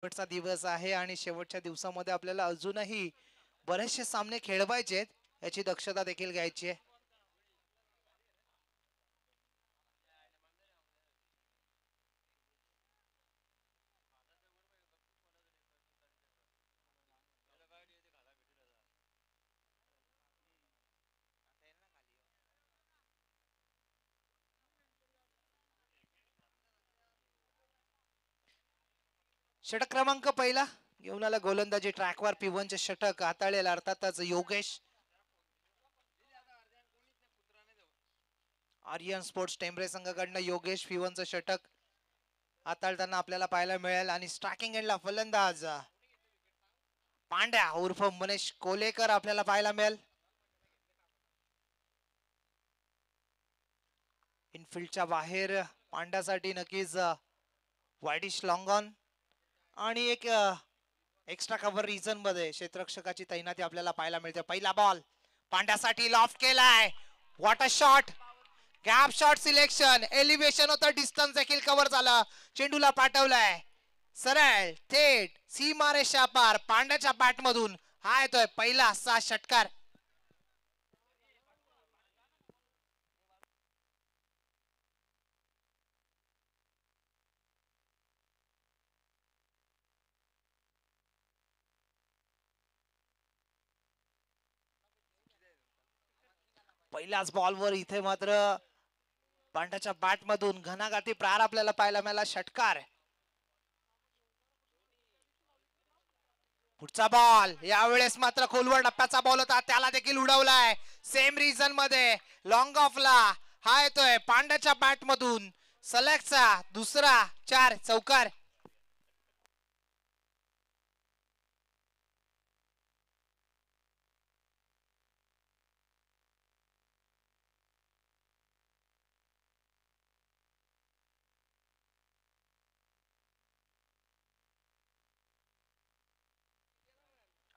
शेवटचा दिवस आहे आणि शेवटच्या दिवसामध्ये आपल्याला अजूनही बरेचसे सामने खेळवायचे आहेत, याची दक्षता देखील घ्यायची आहे. षटक क्रमांक पहिला घेऊन आला गोलंदाजी ट्रॅकवर पिवनचे षटक हाताळेल अर्थातच योगेश. आर्यन स्पोर्ट्स टेंबरे संघाकडनं योगेश पिवनचं षटक हाताळताना आपल्याला पाहायला मिळेल. आणि स्ट्रायकिंग एंडला फलंदाज पांड्या उर्फ मनीष कोलेकर आपल्याला पाहायला मिळेल. इनफिल्डच्या बाहेर पांड्यासाठी नक्कीच वाईडिश लॉंग ऑन आणि एक एक्स्ट्रा कव्हर रिजन मध्ये क्षेत्ररक्षकाची तैनाती आपल्याला पाहायला मिळते. पहिला बॉल पांड्यासाठी लॉफ्ट केलाय. What a shot. Gap shot selection. Elevation होतं. डिस्टन्स देखील कव्हर झालं. चेंडूला पाठवलाय सरळ थेट सीमारेषा पार पांड्याच्या बॅट मधून. हा येतोय पहिला असा षटकार. पहिल्याच बॉलवर इथे मात्र पांड्याच्या बॅट मधून घणाघाती प्रहार आपल्याला पाहायला मिळाला. षटकार. पुढचा बॉल यावेळेस मात्र खोलवर टप्प्याचा बॉल होता, त्याला देखील उडवलाय सेम रिजन मध्ये. लॉंग ऑफला हा येतोय पांड्याच्या बॅट मधून. सलगचा दुसरा 4 चौकार.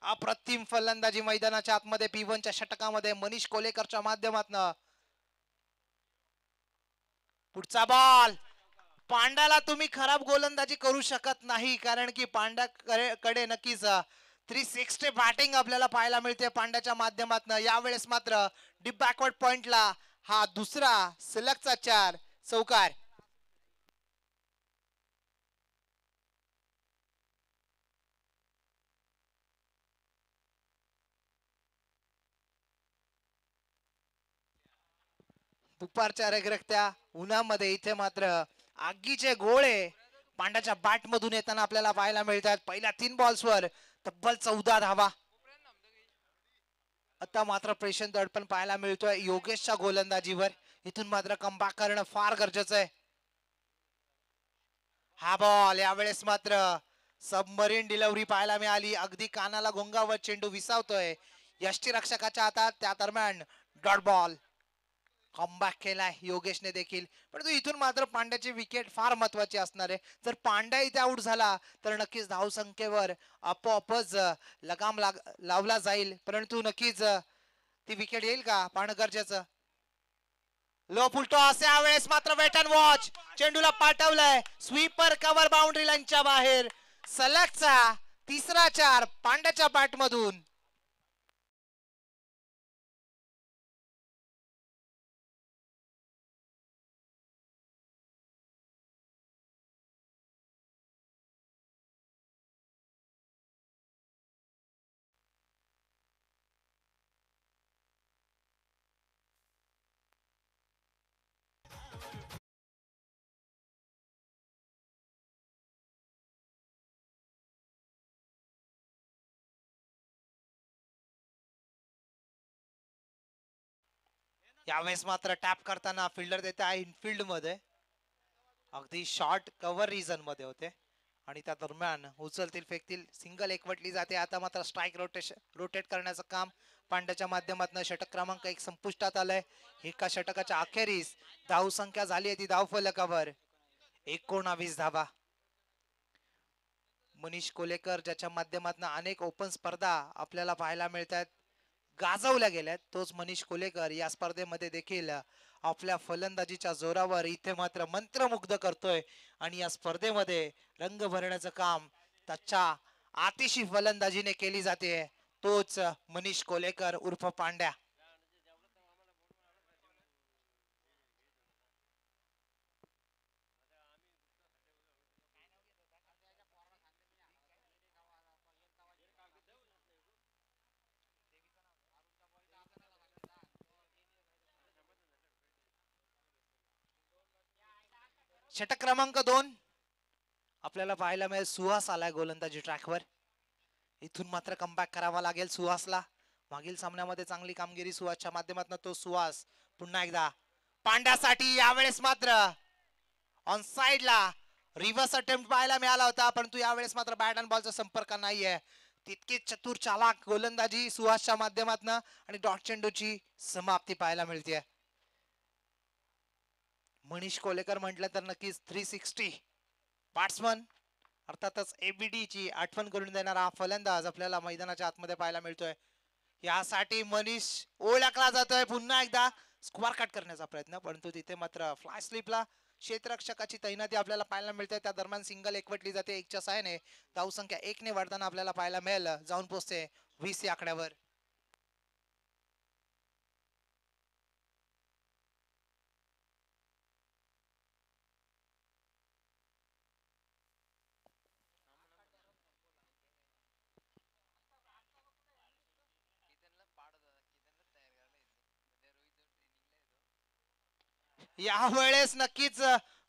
अप्रतिम फलंदाजी मैदानाच्या आतमध्ये पिवनच्या षटकामध्ये मनीष कोलेकरच्या माध्यमातून. पुढचा बॉल. पांड्याला तुम्ही खराब गोलंदाजी करू शकत नाही, कारण की पांड्याकडे नक्कीच 360 बॅटिंग आपल्याला पाहायला मिळते पांड्याच्या माध्यमातून. यावेळेस मात्र डीप बॅकवर्ड पॉइंटला हा दुसरा सलगचा 4 चौकार. दुपारच्या रखरखत्या उन्हामध्ये इथे मात्र आगीचे गोळे पांड्याच्या बॅट मधून येताना आपल्याला पाहायला मिळतात. पहिल्या 3 बॉल्सवर तब्बल 14 धावा. आता मात्र प्रेषण दडपण पाहायला मिळतोय योगेशच्या गोलंदाजीवर. इथून मात्र कमबॅक करणं फार गरजेचं आहे. हा बॉल यावेळेस मात्र सबमरीन डिलिव्हरी पाहायला मिळाली. अगदी कानाला घोंगावत चेंडू विसावतोय यष्टीरक्षकाच्या हातात. त्या दरम्यान डॉट बॉल. कमबॅक केलाय योगेशने देखील, परंतु इथून मात्र पांड्याची विकेट फार महत्वाची असणार आहे. जर पांड्या इथे आउट झाला तर नक्कीच धावसंख्येवर आपोआपच लगाम लावला जाईल, परंतु नक्कीच ती विकेट येईल का पाहणं गरजेचं. लो फुलटो असे यावेळेस मात्र वेट अँड वॉच. चेंडूला पाठवलंय स्वीपर कव्हर बाउंड्री लाईनच्या बाहेर. सलगचा तिसरा 4 पांड्याच्या बॅट मधून. यावेळेस मात्र टॅप करताना फिल्डर देते आहे इनफिल्ड मध्ये. अगदी शॉर्ट कव्हर रिजन मध्ये होते आणि त्या दरम्यान उचलतील फेकतील सिंगल एकवटली जाते. आता मात्र स्ट्राईक रोटेट करण्याचं काम पांड्याच्या माध्यमातून. षटक क्रमांक 1 संपुष्टात आलंय. एका षटकाच्या अखेरीस धाव संख्या झाली आहे ती धाव फलकावर 19 धावा. मनीष कोलेकर ज्याच्या माध्यमातून अनेक ओपन स्पर्धा आपल्याला पाहायला मिळतात, गाजवल्या गेल्यात, तोच मनीष कोलेकर या स्पर्धेमध्ये देखील आपल्या फलंदाजीच्या जोरावर इथे मात्र मंत्रमुग्ध करतोय आणि या स्पर्धेमध्ये रंग भरण्याचं काम त्याच्या आतिशी फलंदाजीने केली जाते, तोच मनीष कोलेकर उर्फ पांड्या. षटक क्रमांक 2 आपल्याला पाहायला मिळेल. सुहास आलाय गोलंदाजी ट्रॅकवर. इथून मात्र कमबॅक करावा लागेल सुहासला. मागील सामन्यामध्ये चांगली कामगिरी सुहासच्या माध्यमातून, तो सुहास पुन्हा एकदा पांड्यासाठी. यावेळेस मात्र ऑन साइडला रिव्हर्स अटेम्प्ट पाहायला मिळाला होता, परंतु यावेळेस मात्र बॅट अँड बॉलचा संपर्क नाहीये. तितकीच चतुर चालाक गोलंदाजी सुहासच्या माध्यमातून आणि डॉट चेंडूची समाप्ती पाहायला मिळते. मनीष कोलेकर म्हटलं तर नक्कीच 360 बॅट्समन, अर्थातच एबीडी ची आठवण करून देणारा फलंदाज आपल्याला मैदानाच्या आतमध्ये पाहायला मिळतोय. यासाठी मनीष ओळखला जातोय. पुन्हा एकदा स्क्वेअर कट करण्याचा प्रयत्न, परंतु तिथे मात्र फ्लाय स्लिपला क्षेत्ररक्षकाची तैनाती आपल्याला पाहायला मिळते. त्या दरम्यान सिंगल एकवटली जाते. एकच्या सहाय्याने धावसंख्या 1 ने वाढताना आपल्याला पाहायला मिळेल. जाऊन पोहोचते 20 या आकड्यावर. यावेळेस नक्कीच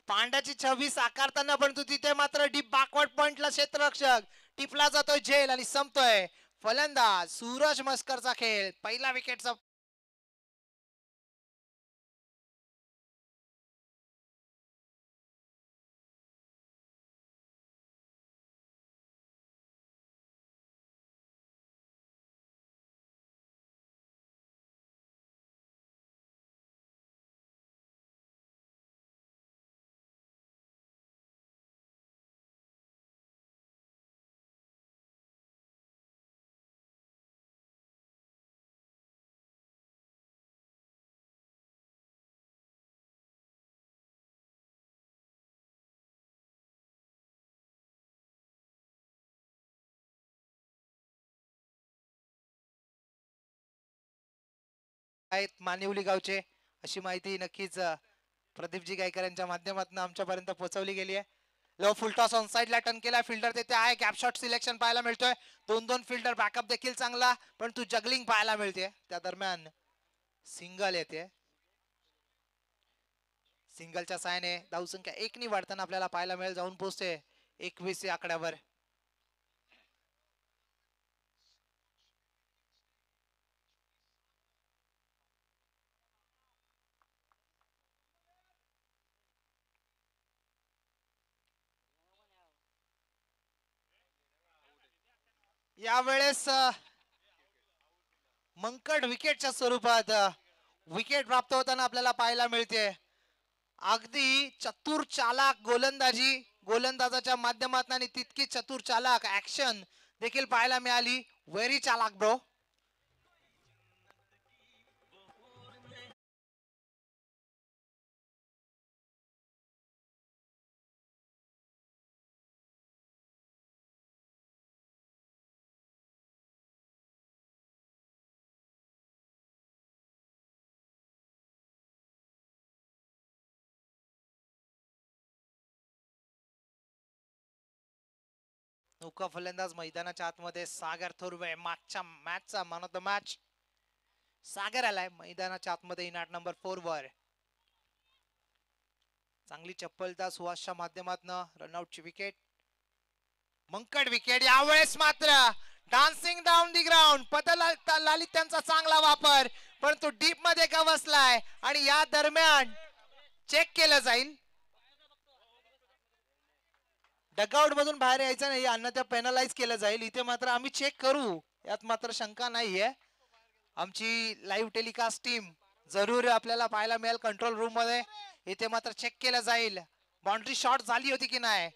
पांड्याची छबी साकारताना, परंतु तिथे मात्र डीप बॅकवर्ड पॉइंटला क्षेत्ररक्षक टिपला जातोय झेल आणि संपतोय. फलंदाज सूरज मस्करचा खेळ. पहिला विकेटचा आहेत मानिवली गावचे, अशी माहिती नक्कीच प्रदीपजी गायकर यांच्या माध्यमातून आमच्यापर्यंत पोहोचवली गेली आहे. लो फुलटॉस ऑन साइडला टर्न केला. फिल्डर तिथे आहे. गॅप शॉट सिलेक्शन पाहायला मिळतोय. 2-2 फिल्डर. बॅकअप देखील चांगला, परंतु जगलिंग पाहायला मिळते. त्या दरम्यान सिंगल येते. सिंगलच्या साहाय्याने धावसंख्या 1 ने वाढताना आपल्याला पाहायला मिळेल. जाऊन पोहोचते 21 या आकड्यावर. यावेळेस मंकड विकेटच्या स्वरूपात विकेट प्राप्त होताना आपल्याला पाहायला मिळते. अगदी चतुर चालाक गोलंदाजी गोलंदाजाच्या माध्यमातून आणि तितकी चतुर चालाक ऍक्शन देखील पाहायला मिळाली. व्हेरी चालाक ब्रो. नौका फलंदाज मैदानाच्या आतमध्ये सागर थोरवे. मागच्या मॅचचा मॅन ऑफ द मॅच सागर आलाय मैदानाच्या आतमध्ये इन ॲट नंबर 4 वर. चांगली चप्पलता सुहासच्या माध्यमातून रनआउटची विकेट. मंकड विकेट. यावेळेस मात्र डान्सिंग डाऊन दी ग्राउंड लालित त्यांचा चांगला वापर, परंतु डीप मध्ये का बसलाय आणि या दरम्यान चेक केलं जाईल. डगआउट मधून बाहेर यायचं नाही, अन्यथा पेनलाइज केलं जाईल. इथे मात्र आम्ही चेक करू, यात मात्र शंका नाहीये. आमची लाईव्ह टेलिकास्ट टीम जरूर आपल्याला पाहायला मिळेल कंट्रोल रूम मध्ये. इथे मात्र चेक केलं जाईल बाउंड्री शॉट झाली होती की नाही.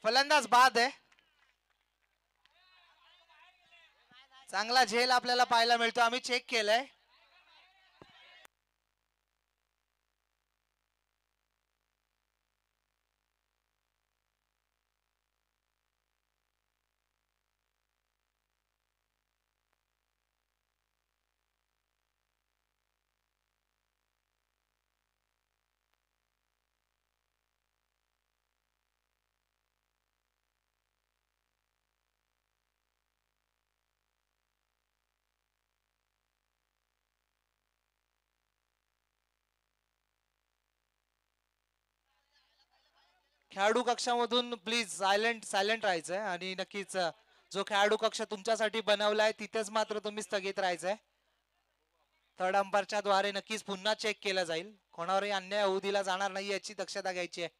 फलंदाज बाद आहे. चांगला झेल आपल्याला पाहायला मिळतो. आम्ही चेक केलंय. खेळाडू कक्षामधून प्लीज सायलेंट सायलेंट राहायचंय आणि नक्कीच जो खेळाडू कक्ष तुमच्यासाठी बनवलाय तिथेच मात्र तुम्ही स्थगित राहायचंय. थर्ड अंपायरच्या द्वारे नक्कीच पुन्हा चेक केलं जाईल. कोणावरही अन्याय होऊ दिला जाणार नाही याची दक्षता घ्यायची आहे.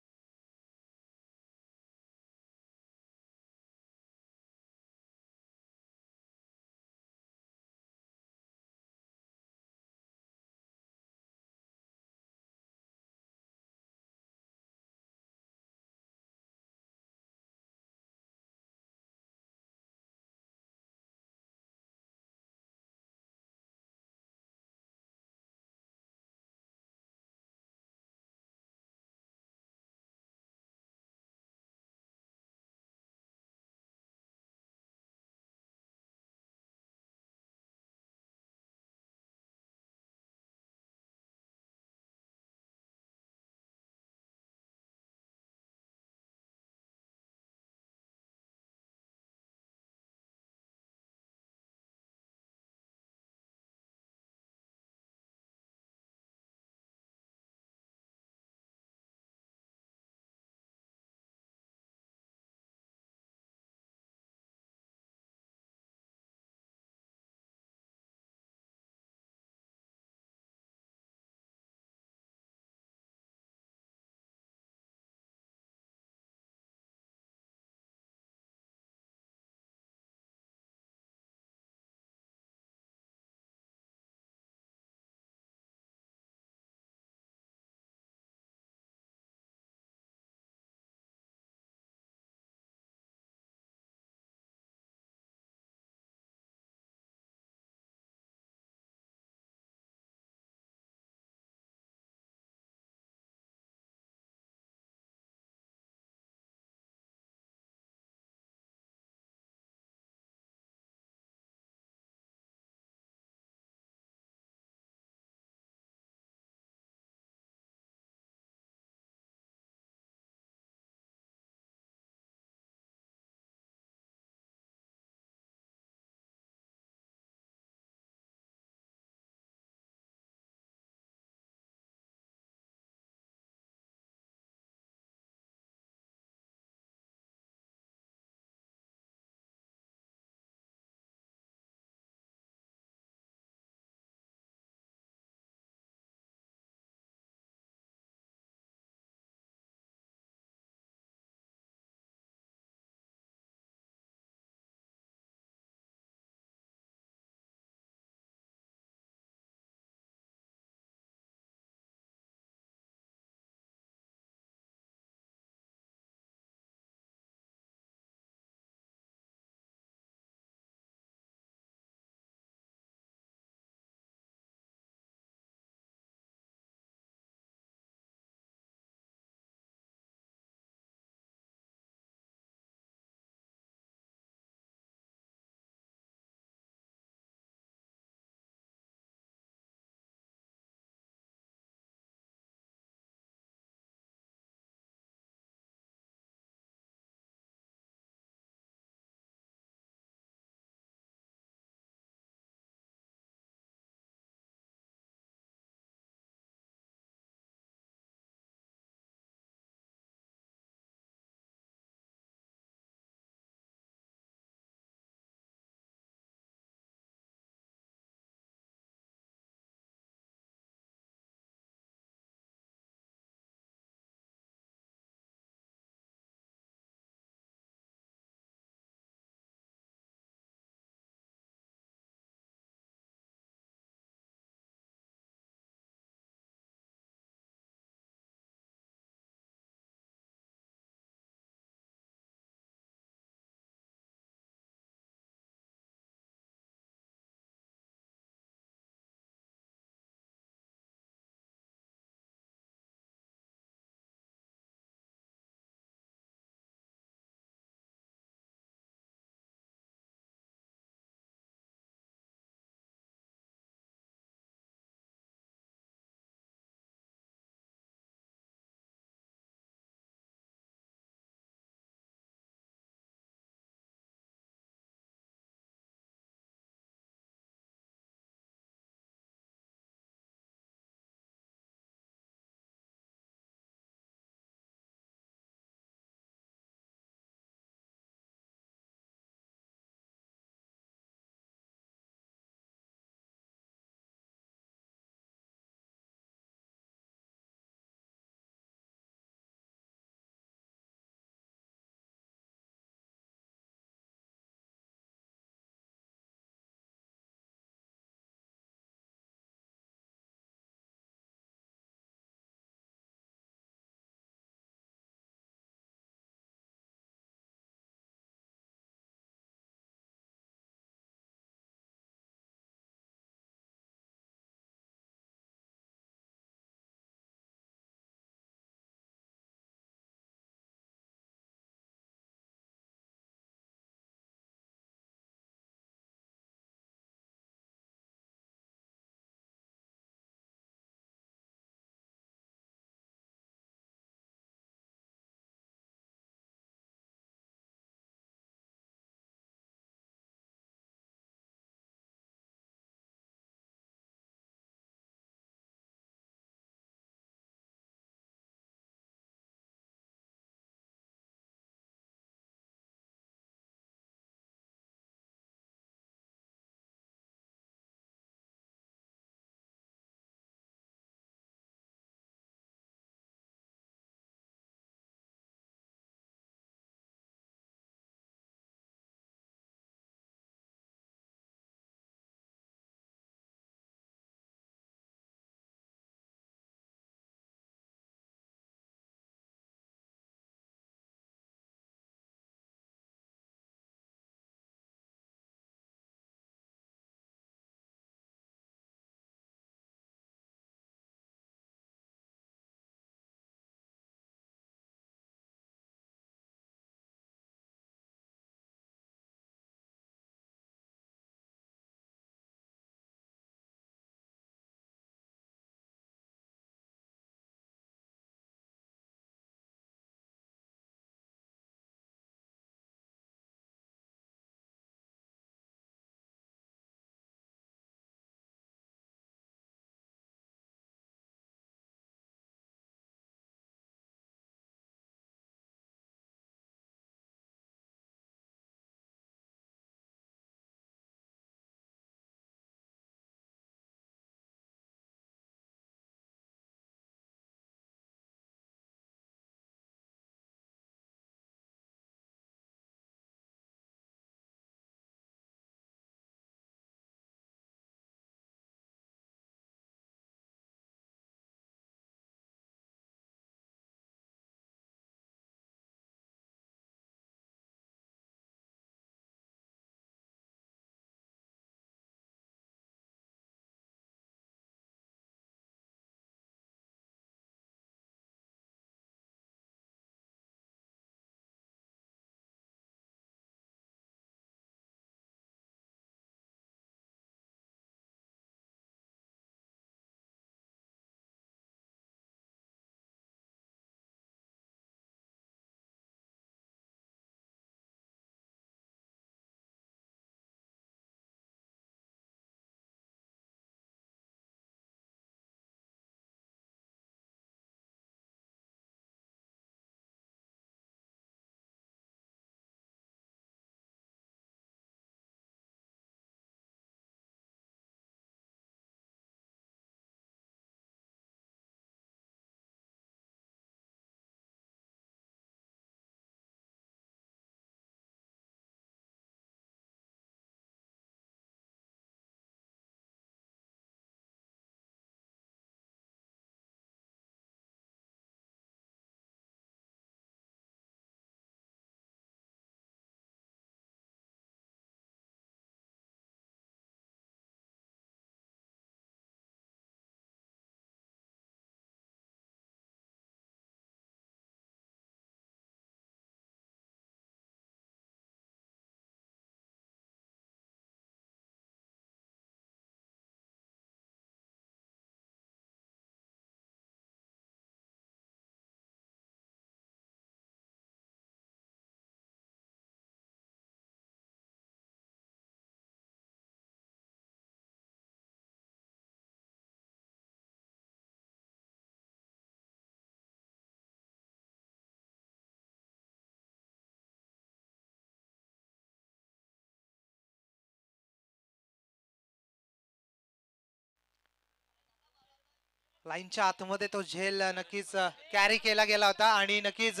लाईनच्या आतमध्ये तो झेल नक्कीच कॅरी केला गेला होता आणि नक्कीच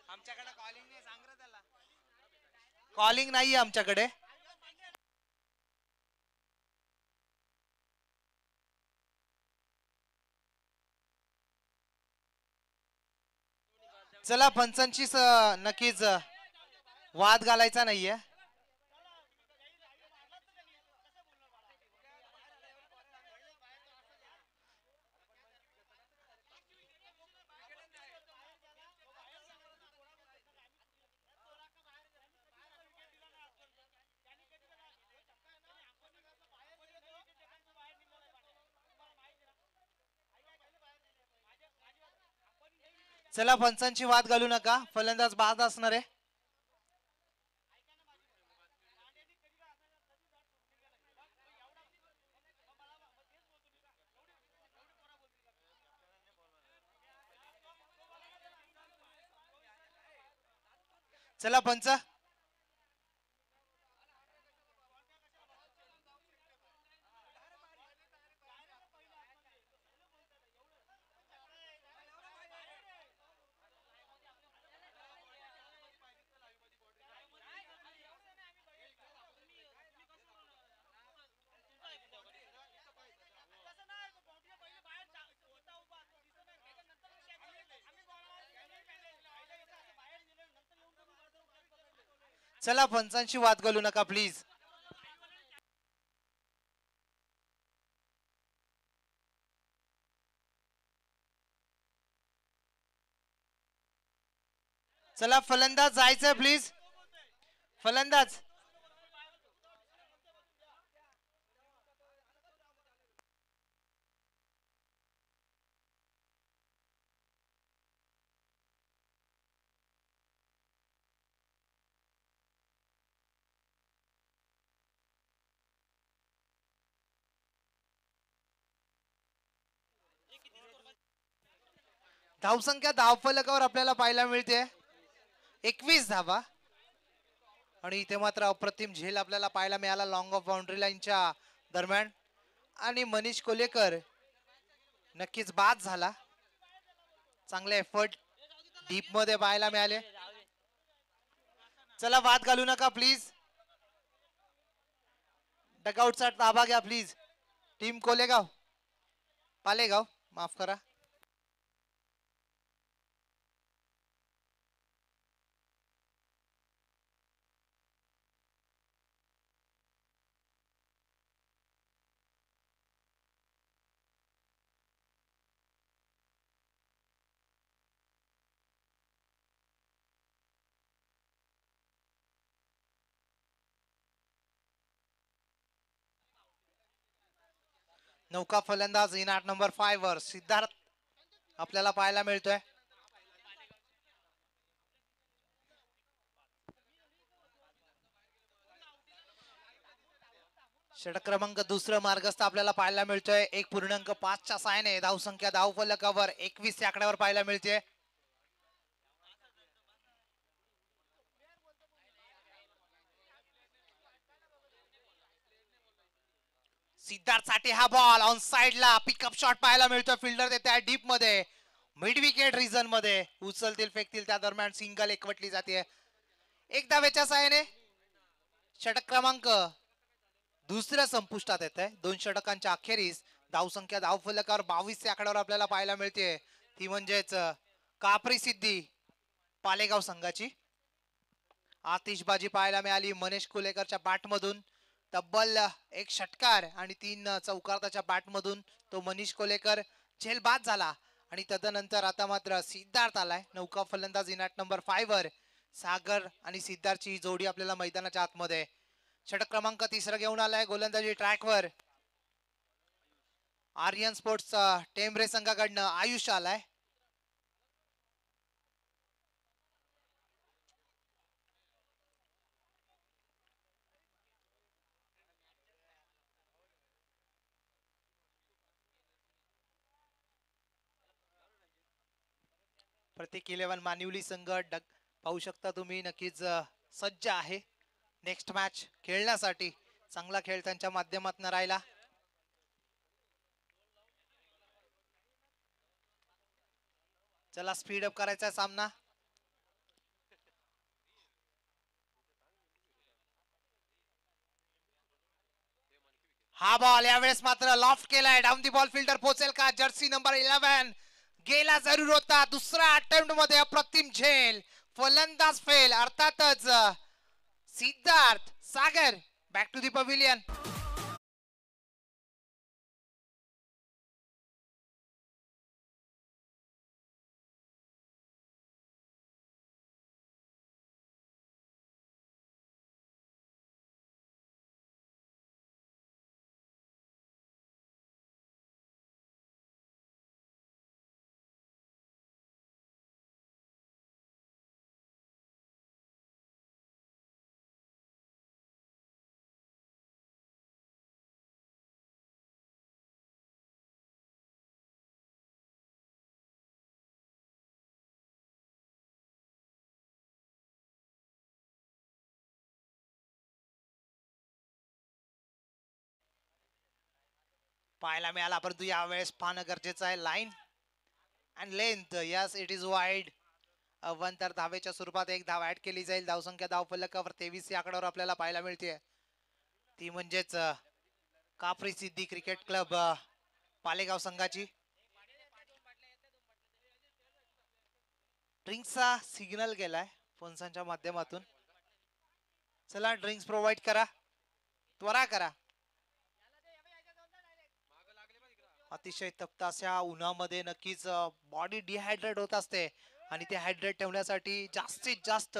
आमच्याकडे कॉलिंग नाही, सांग रे त्याला. कॉलिंग नाहीये आमच्याकडे. चला पंचांची नक्कीच वाद घालायचा नाहीये. चला पंचांची वाद घालू नका, फलंदाज बाद असणार आहे. चला पंच. चला पंचांशी वाद घालू नका प्लीज. चला फलंदाज जायचंय प्लीज. फलंदाज. धावसंख्या धावफलकावर आपल्याला पाहायला मिळते 21 धावा. आणि इथे मात्र अप्रतिम झेल आपल्याला पाहायला मिळाला लॉंग ऑफ बाउंड्री लाईनच्या दरम्यान. आणि मनीष कोलेकर नक्कीच बाद झाला. चांगले एफर्ट डीप मध्ये पाहायला मिळाले. चला वाद घालू नका प्लीज. डगआउटचा ताबा घ्या प्लीज. टीम कोलेगाव पालेगाव माफ करा. नौका फलंदाज इन आठ नंबर 5 वर सिद्धार्थ आपल्याला पाहायला मिळतोय. षटक क्रमांक दुसरं मार्गस्थ आपल्याला पाहायला मिळतोय 1.5च्या साहाय्याने धावसंख्या धावफलकावर 21 या आकड्यावर पाहायला मिळते. सिद्धार्थ साठी हा बॉल ऑन साइडला पिकअप शॉट पाहायला मिळतोय. फिल्डर देते डीप मध्ये मिड विकेट रिजन मध्ये उचलतील फेकतील त्या दरम्यान सिंगल एकवटली जाते. एक धावेच्या साहाय्याने षटक क्रमांक दुसऱ्या संपुष्टात येत आहे. 2 षटकांच्या अखेरीस धावसंख्या धावफलकावर 22 या आकड्यावर आपल्याला पाहायला मिळते. ती म्हणजेच कापरी सिद्धी पालेगाव संघाची. आतिषबाजी पाहायला मिळाली मनीष कुलेकरच्या बॅट मधून. तब्बल 1 षटकार आणि 3 चौकाराच्या बॅट मधून तो मनीष कोलेकर झेल बाद झाला. आणि तदनंतर आता मात्र सिद्धार्थ आलाय नौका फलंदाज इन ॲट नंबर 5 वर. सागर आणि सिद्धार्थची जोडी आपल्याला मैदानाच्या आतमध्ये. षटक क्रमांक तिसरा घेऊन आलाय गोलंदाजी ट्रॅकवर आर्यन स्पोर्ट्स टेंभरे संघाकडनं आयुष आलाय. प्रत्येक 11 मानिवली संघ पाहू शकता तुम्ही नक्कीच सज्ज आहे नेक्स्ट मॅच खेळण्यासाठी. चांगला खेळ त्यांच्या माध्यमातून राहिला. चला स्पीड अप करायचा सामना. हा बॉल यावेळेस मात्र लॉफ्ट केलाय. डाऊन दी बॉल फिल्डर पोहोचेल का? जर्सी नंबर 11 गेला जरूर होता. दुसरा अटेम्प्ट मध्ये अप्रतिम झेल. फलंदाज फेल. अर्थातच सिद्धार्थ सागर बॅक टू दी पवेलियन. पाहायला मिळाला परंतु यावेळेस पाहणं गरजेचं आहे. Line and length yes it is wide. तर धावेच्या स्वरूपात एक धाव ऍड केली जाईल. धावसंख्या धाव फलकावर 23 या आकड्यावर आपल्याला पाहायला मिळते. ती म्हणजेच कापरी सिद्धी क्रिकेट क्लब पालेगाव संघाची. ड्रिंक्सचा सिग्नल गेलाय फोन्सांच्या माध्यमातून. चला ड्रिंक्स प्रोव्हाइड करा, त्वरा करा. अतिशय तप्त अशा उन्हामध्ये नक्कीच बॉडी डिहायड्रेट होत असते आणि ते हायड्रेट ठेवण्यासाठी जास्तीत जास्त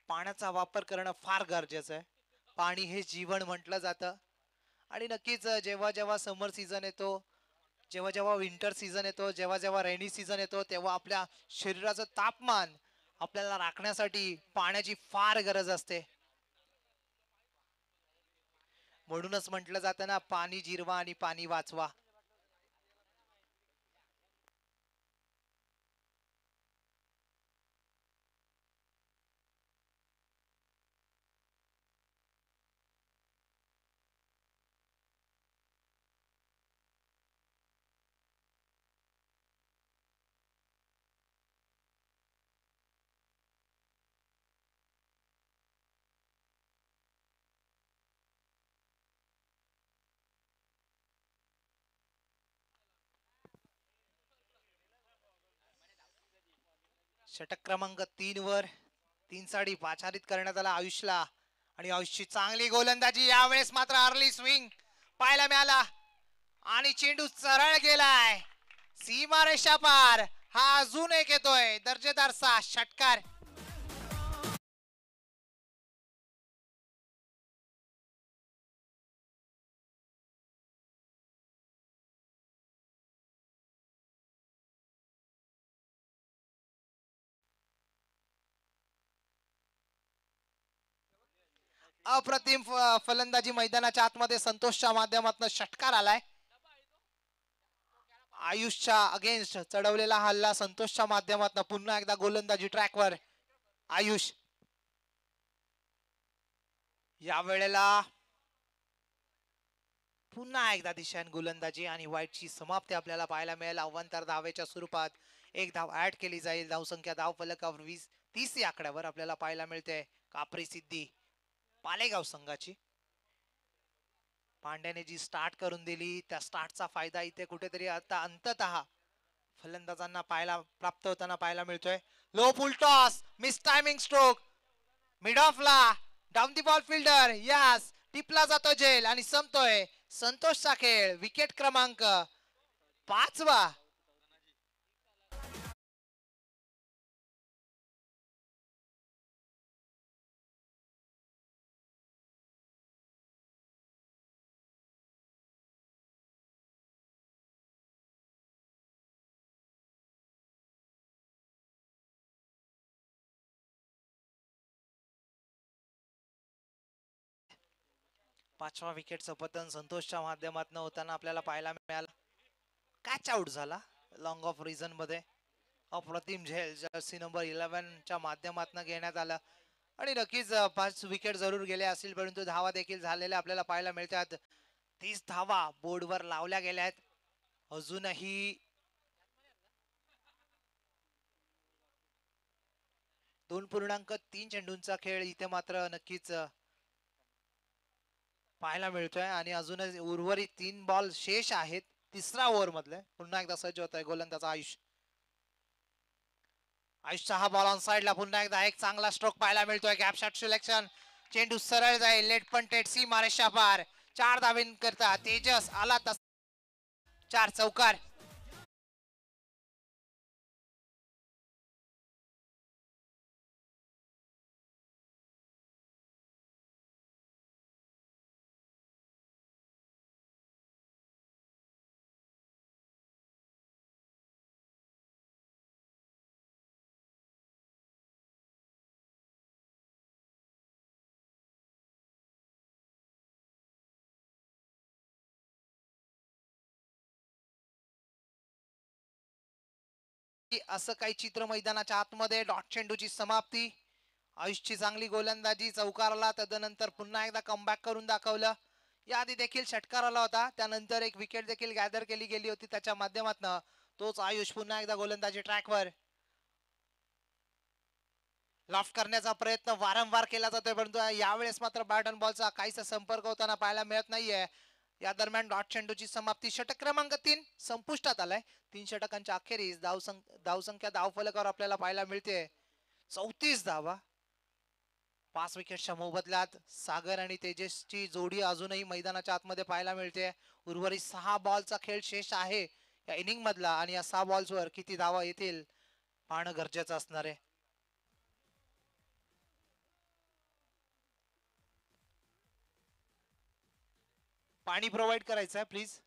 पाण्याचा वापर करणं फार गरजेचं आहे. पाणी हे जीवन म्हटलं जातं आणि नक्कीच जेव्हा जेव्हा समर सीझन येतो, जेव्हा जेव्हा विंटर सीझन येतो, जेव्हा जेव्हा रेनी सीझन येतो, तेव्हा आपल्या शरीराचं तापमान आपल्याला राखण्यासाठी पाण्याची फार गरज असते. म्हणूनच म्हटलं जातं ना, पाणी जिरवा आणि पाणी वाचवा. षटक क्रमांक 3 वर 3 साडी पाचारित करण्यात आला आयुषला आणि आयुषची चांगली गोलंदाजी. यावेळेस मात्र अर्ली स्विंग पाहायला मिळाला आणि चेंडू सरळ गेलाय सीमारेषा पार. हा अजून एक येतोय दर्जेदारचा षटकार. अप्रतिम फलंदाजी मैदानाच्या आतमध्ये संतोषच्या माध्यमातून षटकार आलाय. आयुषच्या अगेन्स्ट चढवलेला हल्ला संतोषच्या माध्यमातून पुन्हा एकदा गोलंदाजी ट्रॅकवर आयुष. या वेळेला पुन्हा एकदा दिशान गोलंदाजी आणि वाईटची समाप्ती आपल्याला पाहायला मिळेल. अव्वंतर धावेच्या स्वरूपात एक धाव ऍड केली जाईल. धावसंख्या धाव फलकावर 30 या आकड्यावर आपल्याला पाहायला मिळते. कापरी सिद्धी पालेगाव संघाची. पांड्याने जी स्टार्ट करून दिली त्या स्टार्टचा फायदा इथे कुठेतरी आता अंततः फलंदाजांना पाहायला प्राप्त होताना पाहायला मिळतोय. Low full toss miss timing stroke mid off ला डाऊन दी बॉल फिल्डर यस टिपला जातो झेल आणि संपतोय संतोषचा खेळ. विकेट क्रमांक 5वा. 5वा विकेटचं पतन संतोषच्या माध्यमातून होताना आपल्याला पाहायला मिळालं. कॅच आउट झाला लॉंग ऑफ रिझन मध्ये. अप्रतिम झेल जर्सी नंबर 11 च्या माध्यमातून घेण्यात आलं आणि नक्कीच 5 विकेट जरूर गेले असतील परंतु धावा देखील झालेल्या आपल्याला पाहायला मिळतात. 30 धावा बोर्डवर लावल्या गेल्या आहेत. अजूनही 2.3 चेंडूंचा खेळ इथे मात्र नक्कीच पाहायला मिळतोय आणि अजूनच उर्वरित 3 बॉल शेष आहेत. तिसरा ओव्हर मधले पुन्हा एकदा सज्ज होत आहे गोलंदाज आयुष. आयुषचा हा बॉल ऑन साइडला पुन्हा एकदा एक चांगला स्ट्रोक पाहायला मिळतोय. गॅप शॉट सिलेक्शन, चेंडू सरळ जाईल लेट पण टेट सीमारेषा पार. 4 धावेंकरता तेजस आला तस 4 चौकार. असं काही चित्र मैदानाच्या आतमध्ये डॉट चेंडूची समाप्ती. आयुषची चांगली गोलंदाजी चौकारला तदनंतर पुन्हा एकदा कमबॅक करून दाखवलं. याआधी देखील षटकार आला होता त्यानंतर एक विकेट देखील गॅदर केली गेली होती त्याच्या माध्यमातून. तोच आयुष पुन्हा एकदा गोलंदाजी ट्रॅकवर. लॉफ्ट करण्याचा प्रयत्न वारंवार केला जातोय परंतु यावेळेस मात्र बॅट अँड बॉलचा काहीसा संपर्क होताना पाहायला मिळत नाहीये. या दरम्यान डॉट चेंडूची समाप्ती. षटक क्रमांक 3 संपुष्टात आलाय. 3 षटकांच्या अखेरीस धावसंख्या धावफलकावर आपल्याला पाहायला मिळते 34 धावा. 5 विकेटच्या मोबदल्यात सागर आणि तेजसची जोडी अजूनही मैदानाच्या आतमध्ये पाहायला मिळते. उर्वरित 6 बॉलचा खेळ शेष आहे या इनिंग मधला आणि या 6 बॉल्सवर किती धावा येतील पाहणं गरजेचं असणार आहे. पाणी प्रोव्हाइड करायचं आहे प्लीज.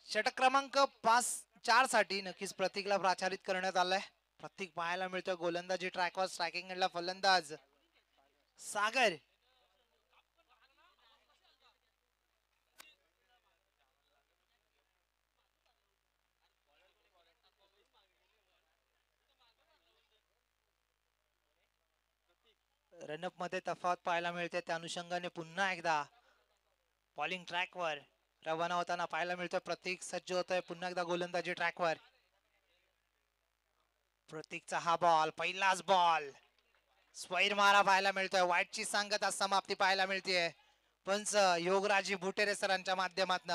षटक क्रमांक 4 साठी नक्कीच प्रतीकला प्राचारित करण्यात आलाय. प्रतीक पाहायला मिळतोय गोलंदाजी ट्रॅकवर. स्ट्रायकिंग एंडला फलंदाज सागर. रनअप मध्ये तफावत पाहायला मिळते त्या अनुषंगाने पुन्हा एकदा बॉलिंग ट्रॅकवर रवाना होताना पाहायला मिळतोय. प्रतीक सज्ज होतोय पुन्हा एकदा गोलंदाजी ट्रॅकवर. प्रतीकचा हा बॉल पहिलाच बॉल स्वैर मारा पाहायला मिळतोय. वाईटची सांगता समाप्ती पाहायला मिळते. पंच योगराजी भुटेरे सरांच्या माध्यमातून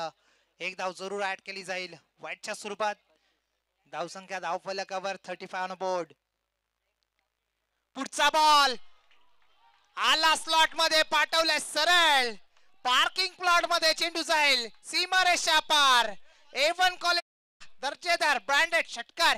एक धाव जरूर ऍड केली जाईल वाईटच्या स्वरूपात. धावसंख्या धावफलकावर 35 ऑन बोर्ड. पुढचा बॉल आला स्लॉट मध्ये पाठवलाय सरळ. पार्किंग प्लॉट मध्ये चेंडू जाईल सीमारेषा पार. A1 कॉलेज दर्जेदार ब्रँडेड षटकार.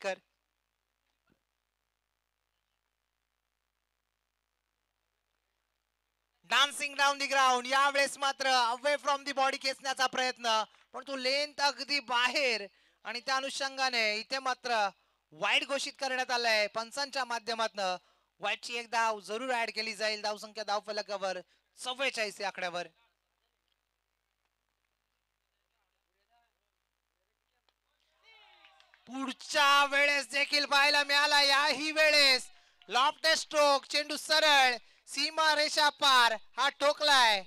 कर. Dancing down the ground. यावेळेस मात्र अवे फ्रॉम दी बॉडी खेचण्याचा प्रयत्न, पण तो लेंथ अगदी बाहेर आणि त्या अनुषंगाने इथे मात्र वाईट घोषित करण्यात आलंय पंचांच्या माध्यमातून. वाईटची एक धाव जरूर ऍड केली जाईल धावसंख्या धाव फलकावर 44 या आकड्यावर. पुढच्या वेळेस देखील पाहायला मिळाला. याही वेळेस लॉफ्ट स्ट्रोक, चेंडू सरळ सीमा रेषा पार हा ठोकलाय.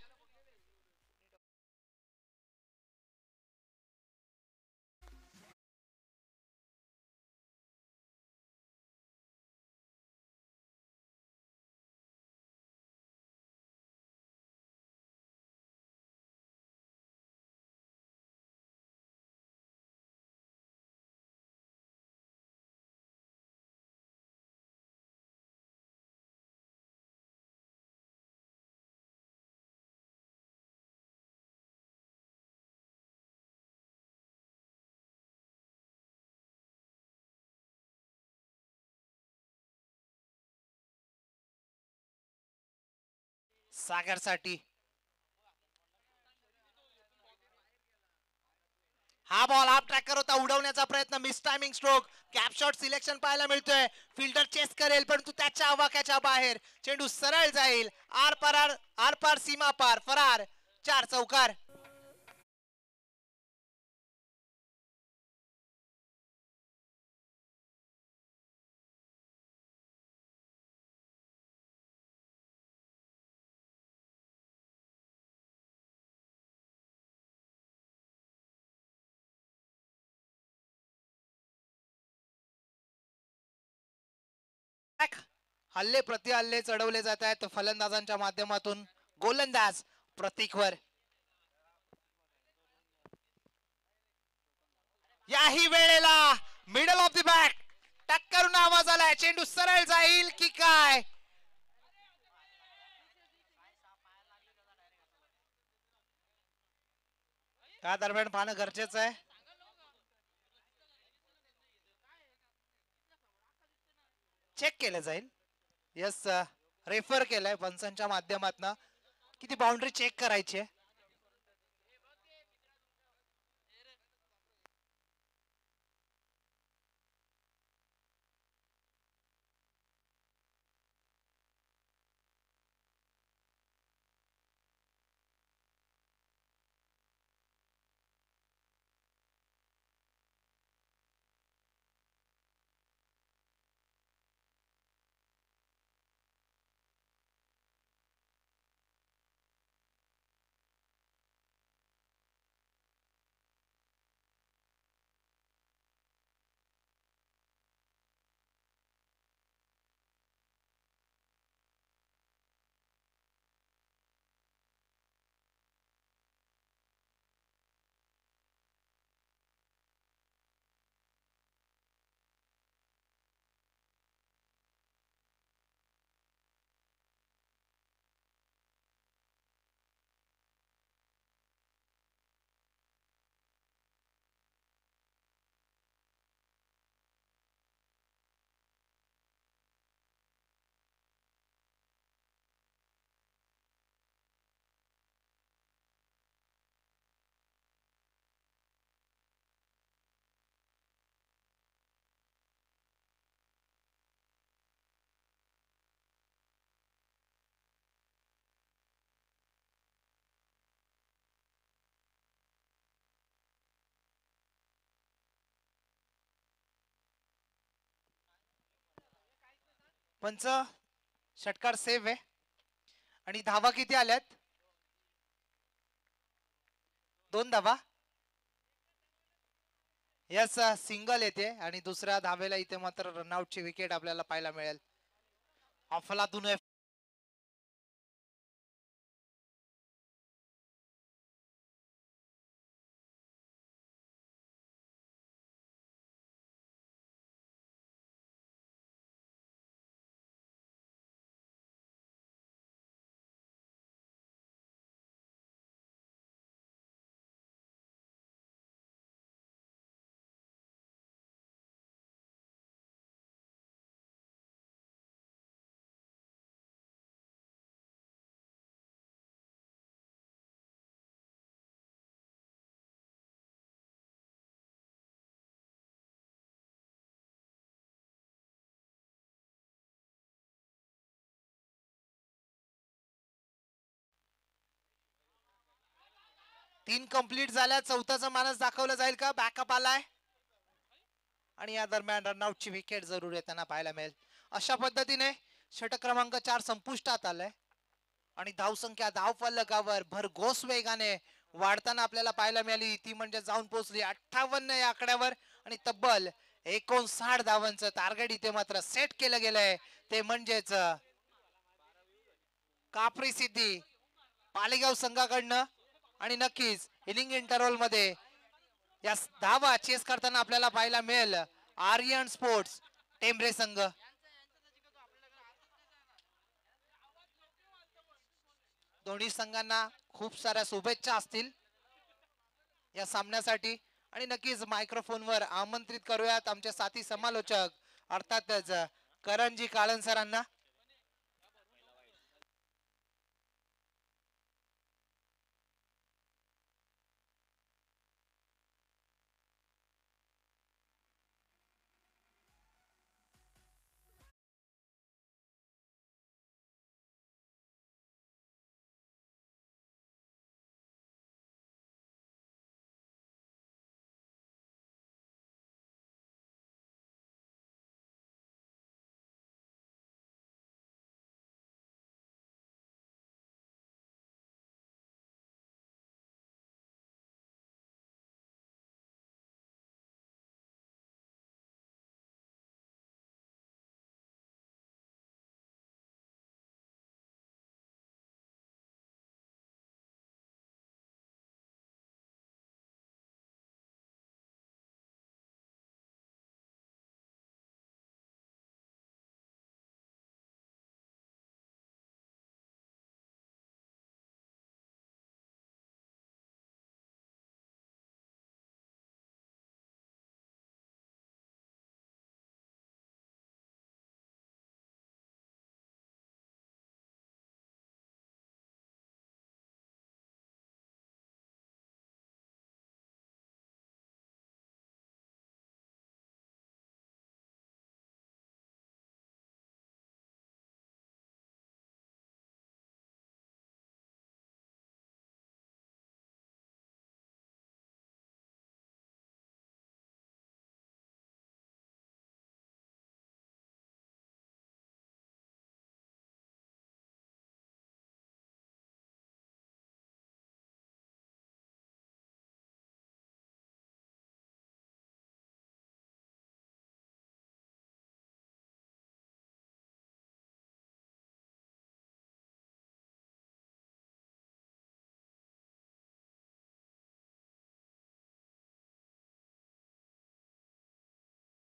सागरसाठी हा बॉल हाफ ट्रॅकर होता, उडवण्याचा प्रयत्न, miss timing stroke, cap shot selection पाहायला मिळतोय. फिल्डर चेस करेल परंतु त्याच्या आवाक्याच्या बाहेर चेंडू सरळ जाईल. आर पार सीमा पार फरार. 4 चौकार. हल्ले प्रति हल्ले चढवले जात आहेत फलंदाजांच्या माध्यमातून. गोलंदाज प्रतीकवर. याही वेळेला मिडल ऑफ द बॅक टक्करून आवाज आलाय. चेंडू सरळ जाईल की काय. त्या दरम्यान पाहणं गरजेचं आहे. चेक केलं जाईल. यस, रेफर केलंय पंचांच्या माध्यमातून. किती बाउंड्री चेक करायची आहे. पंच षटकार सेव्ह आहे आणि धावा किती आल्यात. 2 धावा. यस, सिंगल येते आणि दुसऱ्या धावेला इथे मात्र रनआउटची विकेट आपल्याला पाहायला मिळेल. अफलातून 3 कंप्लीट झाल्या, चौथाचा मानस दाखवला जाईल का? बॅकअप आलाय आणि या दरम्यान रनआउटची विकेट जरूर येताना पाहायला मिळेल. अशा पद्धतीने षटक क्रमांक 4 संपुष्टात आलाय आणि धावसंख्या धावफलकावर भरघोस वेगाने वाढताना आपल्याला पाहायला मिळाली. ती म्हणजे जाऊन पोहोचली 58 या आकड्यावर आणि तब्बल 59 धावांचं टार्गेट इथे मात्र सेट केलं गेलंय. ते म्हणजेच कापरी सिद्धी पालेगाव संघाकडनं आणि नक्कीच इनिंग इंटरव्हल मध्ये या धावा चेस करताना आपल्याला पाहायला मिळेल आर्यन स्पोर्ट्स टेंभरे संघ. दोन्ही संघांना खूप साऱ्या शुभेच्छा असतील या सामन्यासाठी आणि नक्कीच मायक्रोफोनवर आमंत्रित करूयात आमचे साथी समालोचक अर्थातच करणजी काळन सरांना.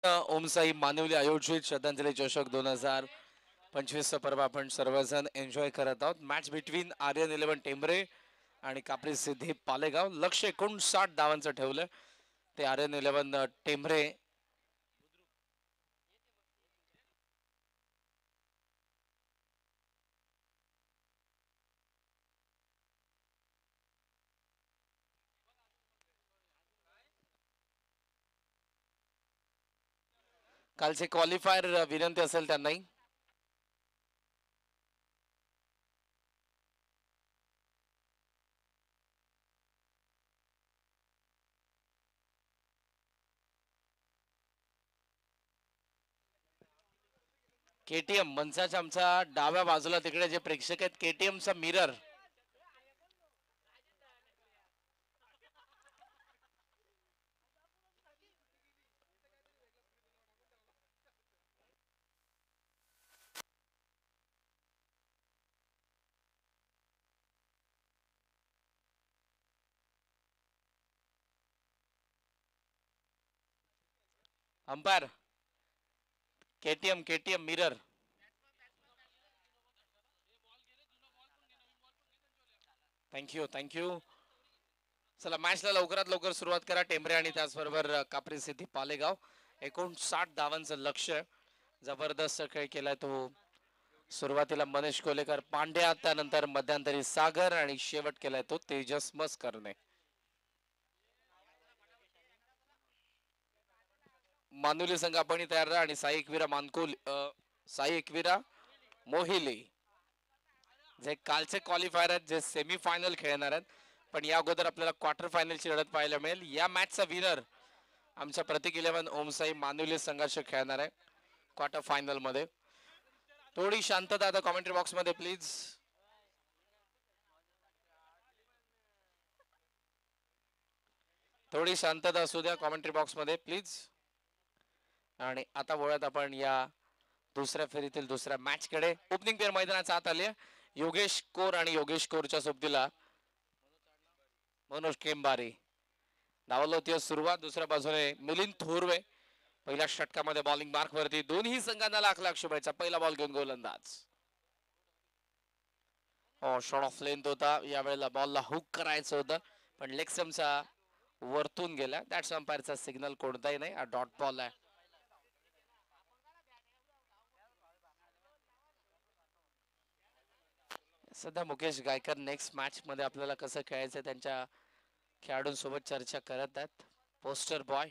ओमसाई मानवली आयोजित श्रद्धांजली चषक 2025 पर्व आपण सर्वजण एन्जॉय करत आहोत. मॅच बिटवीन आर्यन 11 टेंभरे आणि कापरी सिद्धी पालेगाव. लक्ष 59 धावांचं ठेवलं. ते आर्यन 11 टेंभरे कालचे क्वालिफायर विनंती असेल त्यांनाही. केटीएम मनसाच्या आमच्या डाव्या बाजूला तिकडे जे प्रेक्षक आहेत केटीएमचा mirror umpire KTM KTM mirror. Thank you thank you. चला मॅचला लवकरात लवकर सुरुवात करा. टेंभरे आणि त्याचबरोबर कापरी सिद्धी पालेगाव. 59 धावांचं लक्ष्य. जबरदस्त खेळ केलाय तो. सुरुवातीला मनीष कोलेकर पांड्या, त्यानंतर मध्यंतरी सागर आणि शेवट केलाय तो तेजस मस्करने. मानुली संघ आपण तयार राहा आणि साई एकविरा मानकुल साई एकविरा मोहिली जे कालचे क्वालिफायर आहेत जे सेमी फायनल खेळणार आहेत. पण या अगोदर आपल्याला क्वार्टर फायनलची लढत पाहायला मिळेल. या मॅचचा विनर आमच्या प्रतीक 11 ओमसाई मानुले संघर्ष खेळणार आहे क्वार्टर फायनल मध्ये. थोडी शांतता आता कॉमेंट्री बॉक्स मध्ये प्लीज. थोडी शांतता असू द्या कॉमेंट्री बॉक्स मध्ये प्लीज. आणि आता वळत आपण या दुसऱ्या फेरीतील दुसऱ्या मॅच कडे. ओपनिंग पेअर मैदानाचा आत आले. योगेश कोर आणि योगेश कोरच्या सोबतीला मनोज केंबारे. धावाला होती सुरुवात. दुसऱ्या बाजूने मिलिंद थोरवे पहिल्या षटकामध्ये बॉलिंग मार्क वरती. दोन्ही संघांना लाख लाख शुभेच्छा. पहिला बॉल घेऊन गोलंदाज. शॉट ऑफ लेंथ होता. यावेळेला बॉलला हुक करायचं होतं पण लेग स्टंपचा वरतून गेला. दॅट्स अंपायरचा सिग्नल कोणताही नाही. हा डॉट बॉल आहे. सध्या मुकेश गायकर नेक्स्ट मॅच मध्ये आपल्याला कसं खेळायचं त्यांच्या खेळाडूंसोबत चर्चा करत आहेत. पोस्टर बॉय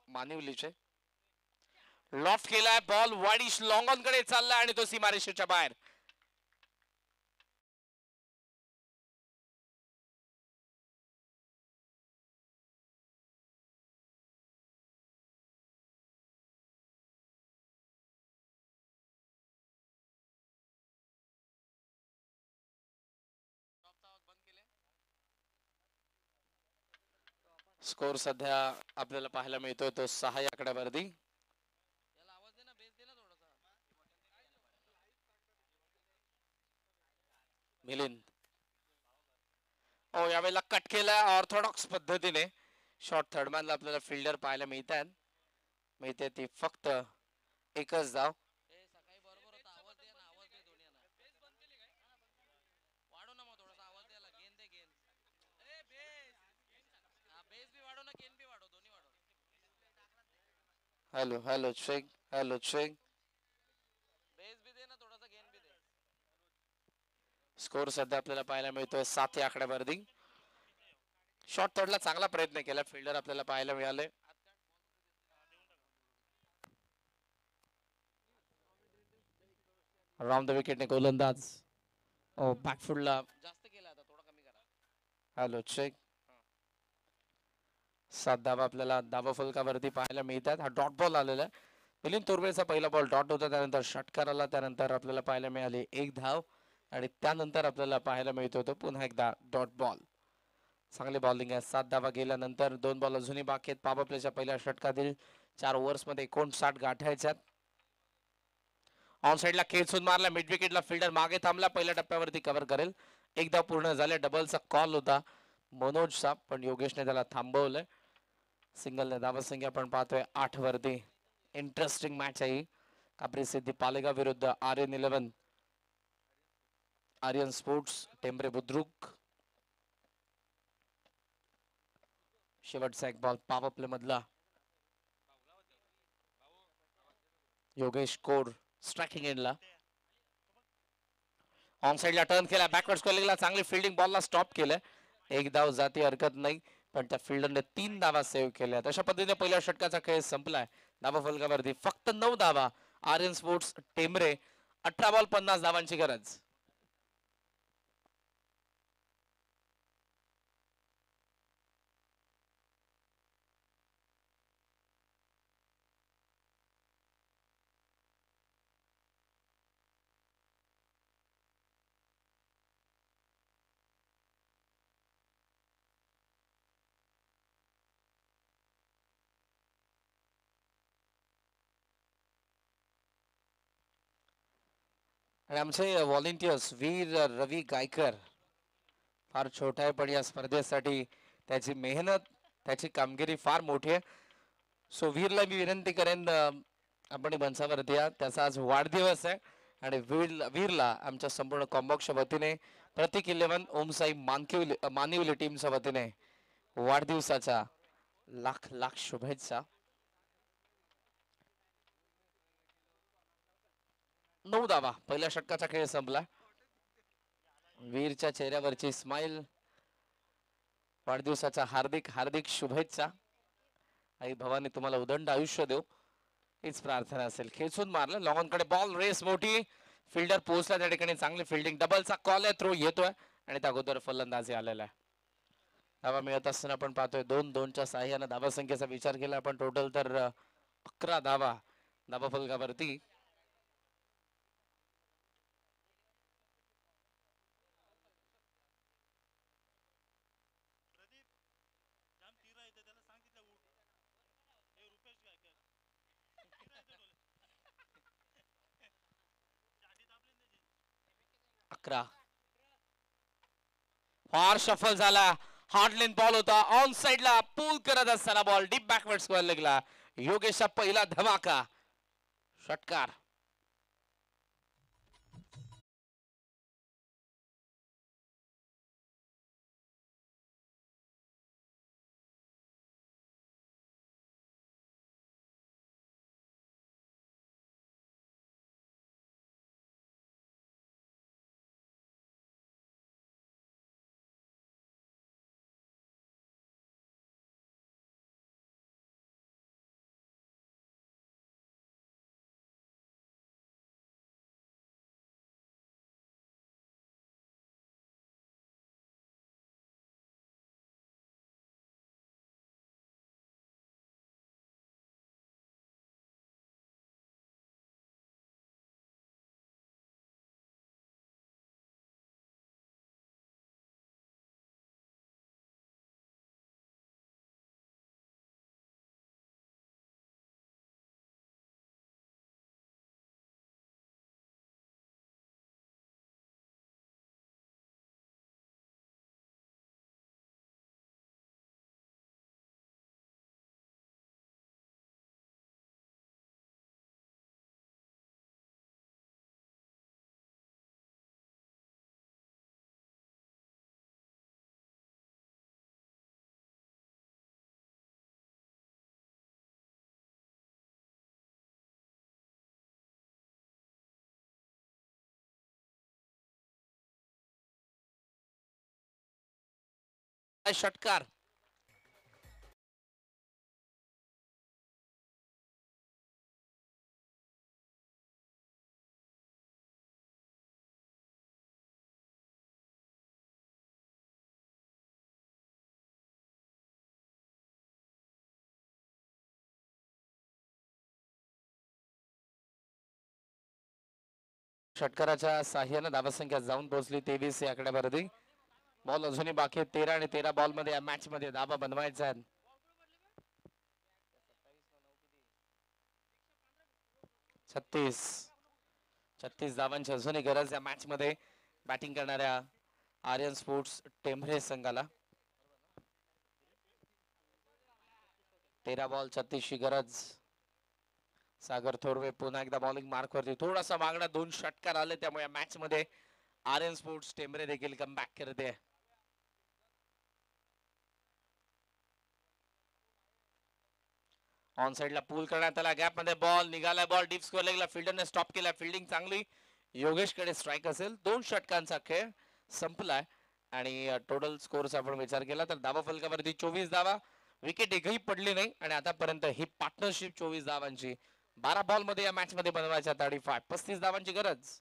मानिवलीचे. लॉफ्ट केलाय बॉल वाडीश लॉंग ऑन कडे चालला आणि तो सीमारेषेच्या बाहेर. स्कोर सध्या आपल्याला पाहायला मिळतोय तो 6 आकड्यावरती. मिलिंद यावेळेला कट केला ऑर्थोडॉक्स पद्धतीने. शॉर्ट थर्डमॅनला आपल्याला फिल्डर पाहायला मिळते ती फक्त एकच धाव. Hello hello check hello check. Score सध्या आपल्याला पाहायला मिळतोय 7 या आकड्यावरती. शॉट थर्डला चांगला प्रयत्न केला फिल्डर आपल्याला पाहायला मिळाले. राऊंड द विकेटने गोलंदाज. बॅकफुटला जास्त केला आता थोडा कमी करा. Hello check. 7 धावा आपल्याला धावा फलकावरती पाहायला मिळतात. हा डॉट बॉल आलेला आहे. मिलिंद तोरवेचा पहिला बॉल डॉट होता. त्यानंतर षटकार आला. त्यानंतर आपल्याला पाहायला मिळाले 1 धाव आणि त्यानंतर आपल्याला पाहायला मिळत होतं पुन्हा एकदा डॉट बॉल. चांगली बॉलिंग आहे. 7 धावा गेल्यानंतर 2 बॉल अजूनही बाकी आहेत. पॉवर प्लेच्या पहिल्या षटकातील 4 ओव्हर्स मध्ये 59 गाठायच्यात. ऑन साइडला खेचून मारला. मिड विकेटला फिल्डर मागे थांबला. पहिल्या टप्प्यावरती कव्हर करेल. एकदा पूर्ण झाले. डबलचा कॉल होता मनोजचा पण योगेशने त्याला थांबवलंय. सिंगलने धावा संख्या आपण पाहतोय 8 वरती. इंटरेस्टिंग मॅच आहे. कापरी सिद्धी पालेगाव विरुद्ध आर्यन स्पोर्ट्स टेंबरे बुद्रुक. शेवटचा एक बॉल पॉवर प्ले मधला. योगेश कोर स्ट्रायकिंग एंडला. ऑन साइडला टर्न केला. बॅकवर्ड स्कोरिंगला चांगली फिल्डिंग. बॉलला स्टॉप केलं. एक धाव जाती हरकत नाही पण त्या फिल्डरने 3 धावा सेव्ह केल्या. अशा पद्धतीने पहिल्या षटकाचा खेळ संपलाय. धावा फलकावरती फक्त 9 धावा. आर्यन स्पोर्ट्स टेंबरे 18 बॉल 50 धावांची गरज. आणि आमचे व्हॉलेंटियर्स वीर रवी गायकर फार छोटा आहे पण या स्पर्धेसाठी त्याची मेहनत त्याची कामगिरी फार मोठी आहे. सो वीरला मी विनंती करेन आपण मंचावरती या. त्याचा आज वाढदिवस आहे आणि वीरला आमच्या संपूर्ण कॉम्बॉक्सच्या वतीने प्रतीक 11 ओमसाई मानिवली टीमच्या वतीने वाढदिवसाच्या लाख लाख शुभेच्छा. 9 धावा पहिल्या षटकाचा खेळ संपला. वीरच्या चेहऱ्यावरची स्माइल. वाढदिवसाच्या हार्दिक हार्दिक शुभेच्छा. आई भवानी तुम्हाला उदंड आयुष्य देव हीच प्रार्थना असेल. खेचून मारलं लॉंग ऑन कडे बॉल. रेस मोठी. फिल्डर पोहोचला त्या ठिकाणी. चांगली फिल्डिंग. डबलचा कॉल आहे. थ्रो येतोय आणि त्या अगोदर फलंदाजी आलेला आहे. धावा मिळत असताना आपण पाहतोय 2-2च्या साह्यानं धावा संख्येचा विचार केला आपण टोटल तर 11 धावा धावा फलकावरती. अकरा फार शफल झाला. हार्ड लेन बॉल होता ऑन साइडला पूल करत असताना बॉल डीप बॅकवर्ड स्क्वेअर लागला. योगेशचा पहिला धमाका षटकार. षटकार षटकाराच्या साह्यानं धावसंख्या जाऊन पोहोचली 23 या आकड्यावरती. बॉल अजूनही बाकी 13 आणि 13 बॉल मध्ये या मॅच मध्ये धावा बनवायचा आहे. 36 धावांची अजूनही गरज या मॅच मध्ये बॅटिंग करणाऱ्या आर्यन स्पोर्ट्स टेंभरे संघाला. 13 बॉल 36 ची गरज. सागर थोरवे पुन्हा एकदा बॉलिंग मार्क वरती थोडासा मागणा 2 षटकार आले त्यामुळे मॅच मध्ये आर्यन स्पोर्ट्स टेंभरे देखील कमबॅक करते. ऑन साइडला पूल करण्यात आला गॅप मध्ये बॉल निघाला. बॉल डीप स्कोअर लेगला फिल्डरने स्टॉप केला. फिल्डिंग चांगली. योगेश कडे स्ट्राईक असेल. 2 षटकांचा खेळ संपलाय आणि टोटल स्कोअरचा आपण विचार केला तर धावा फलकावरती 24 धावा. विकेट एकही पडली नाही आणि आतापर्यंत ही पार्टनरशिप 24 धावांची 12 बॉल मध्ये या मॅच मध्ये बनवायच्या 35 धावांची गरज.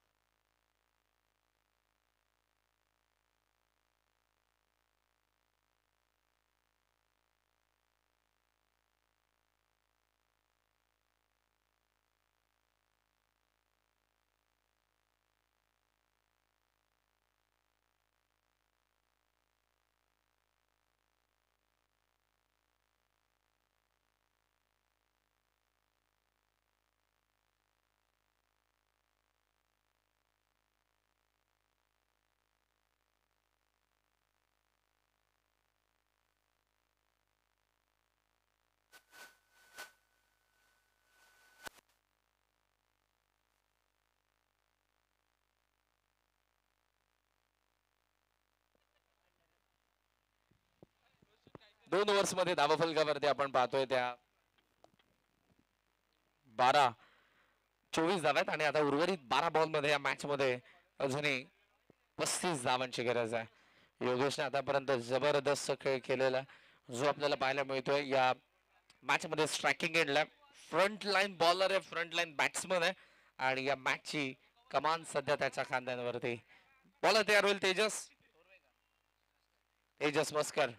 दोन ओव्हर्स मध्ये धावा फलकावरती आपण पाहतोय त्या 24 धाव्यात आणि आता उर्वरित 12 बॉल मध्ये या मॅच मध्ये अजूनही 35 धावांची गरज आहे. योगेशने आतापर्यंत जबरदस्त खेळ केलेला जो आपल्याला पाहायला मिळतोय या मॅच मध्ये. स्ट्रायकिंग एंडला फ्रंट लाईन बॉलर आहे, फ्रंट लाईन बॅट्समन आहे आणि या मॅचची कमान सध्या त्याच्या खांद्यांवरती. बॉलर तयार होईल तेजस मस्कर.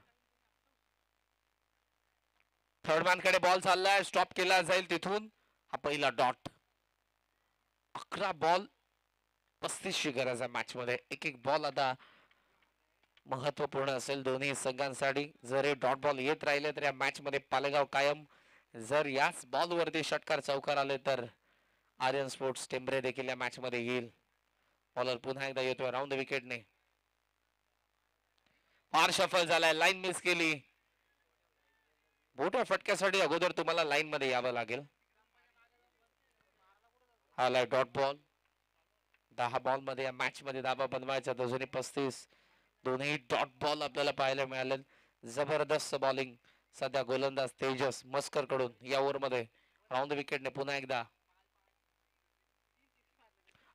थर्ड मॅन कडे बॉल चाललाय, स्टॉप केला जाईल तिथून. हा पहिला डॉट. 11 बॉल 35 ची गरज आहे मॅच मध्ये. एक एक बॉल आता महत्वपूर्ण असेल दोन्ही संघांसाठी. जर हे डॉट बॉल येत राहिले तर या मॅच मध्ये पालेगाव कायम. जर याच बॉल वरती षटकार चौकार आले तर आर्यन स्पोर्ट्स टेंबरे देखील या मॅच मध्ये येईल. बॉलर पुन्हा एकदा येतोय राऊंड द विकेटने. फार शफल झालाय, लाईन मिस केली. मोठ्या फटक्यासाठी अगोदर तुम्हाला लाईन मध्ये यावं लागेल. आलाय डॉट बॉल. 10 बॉल मध्ये या मॅच मध्ये धाबा बनवायचा. अजूनही 35. दोन्ही डॉट बॉल आपल्याला पाहायला मिळाले. जबरदस्त बॉलिंग सध्या गोलंदाज तेजस मस्कर कडून या ओव्हर मध्ये. राऊंड विकेटने पुन्हा एकदा.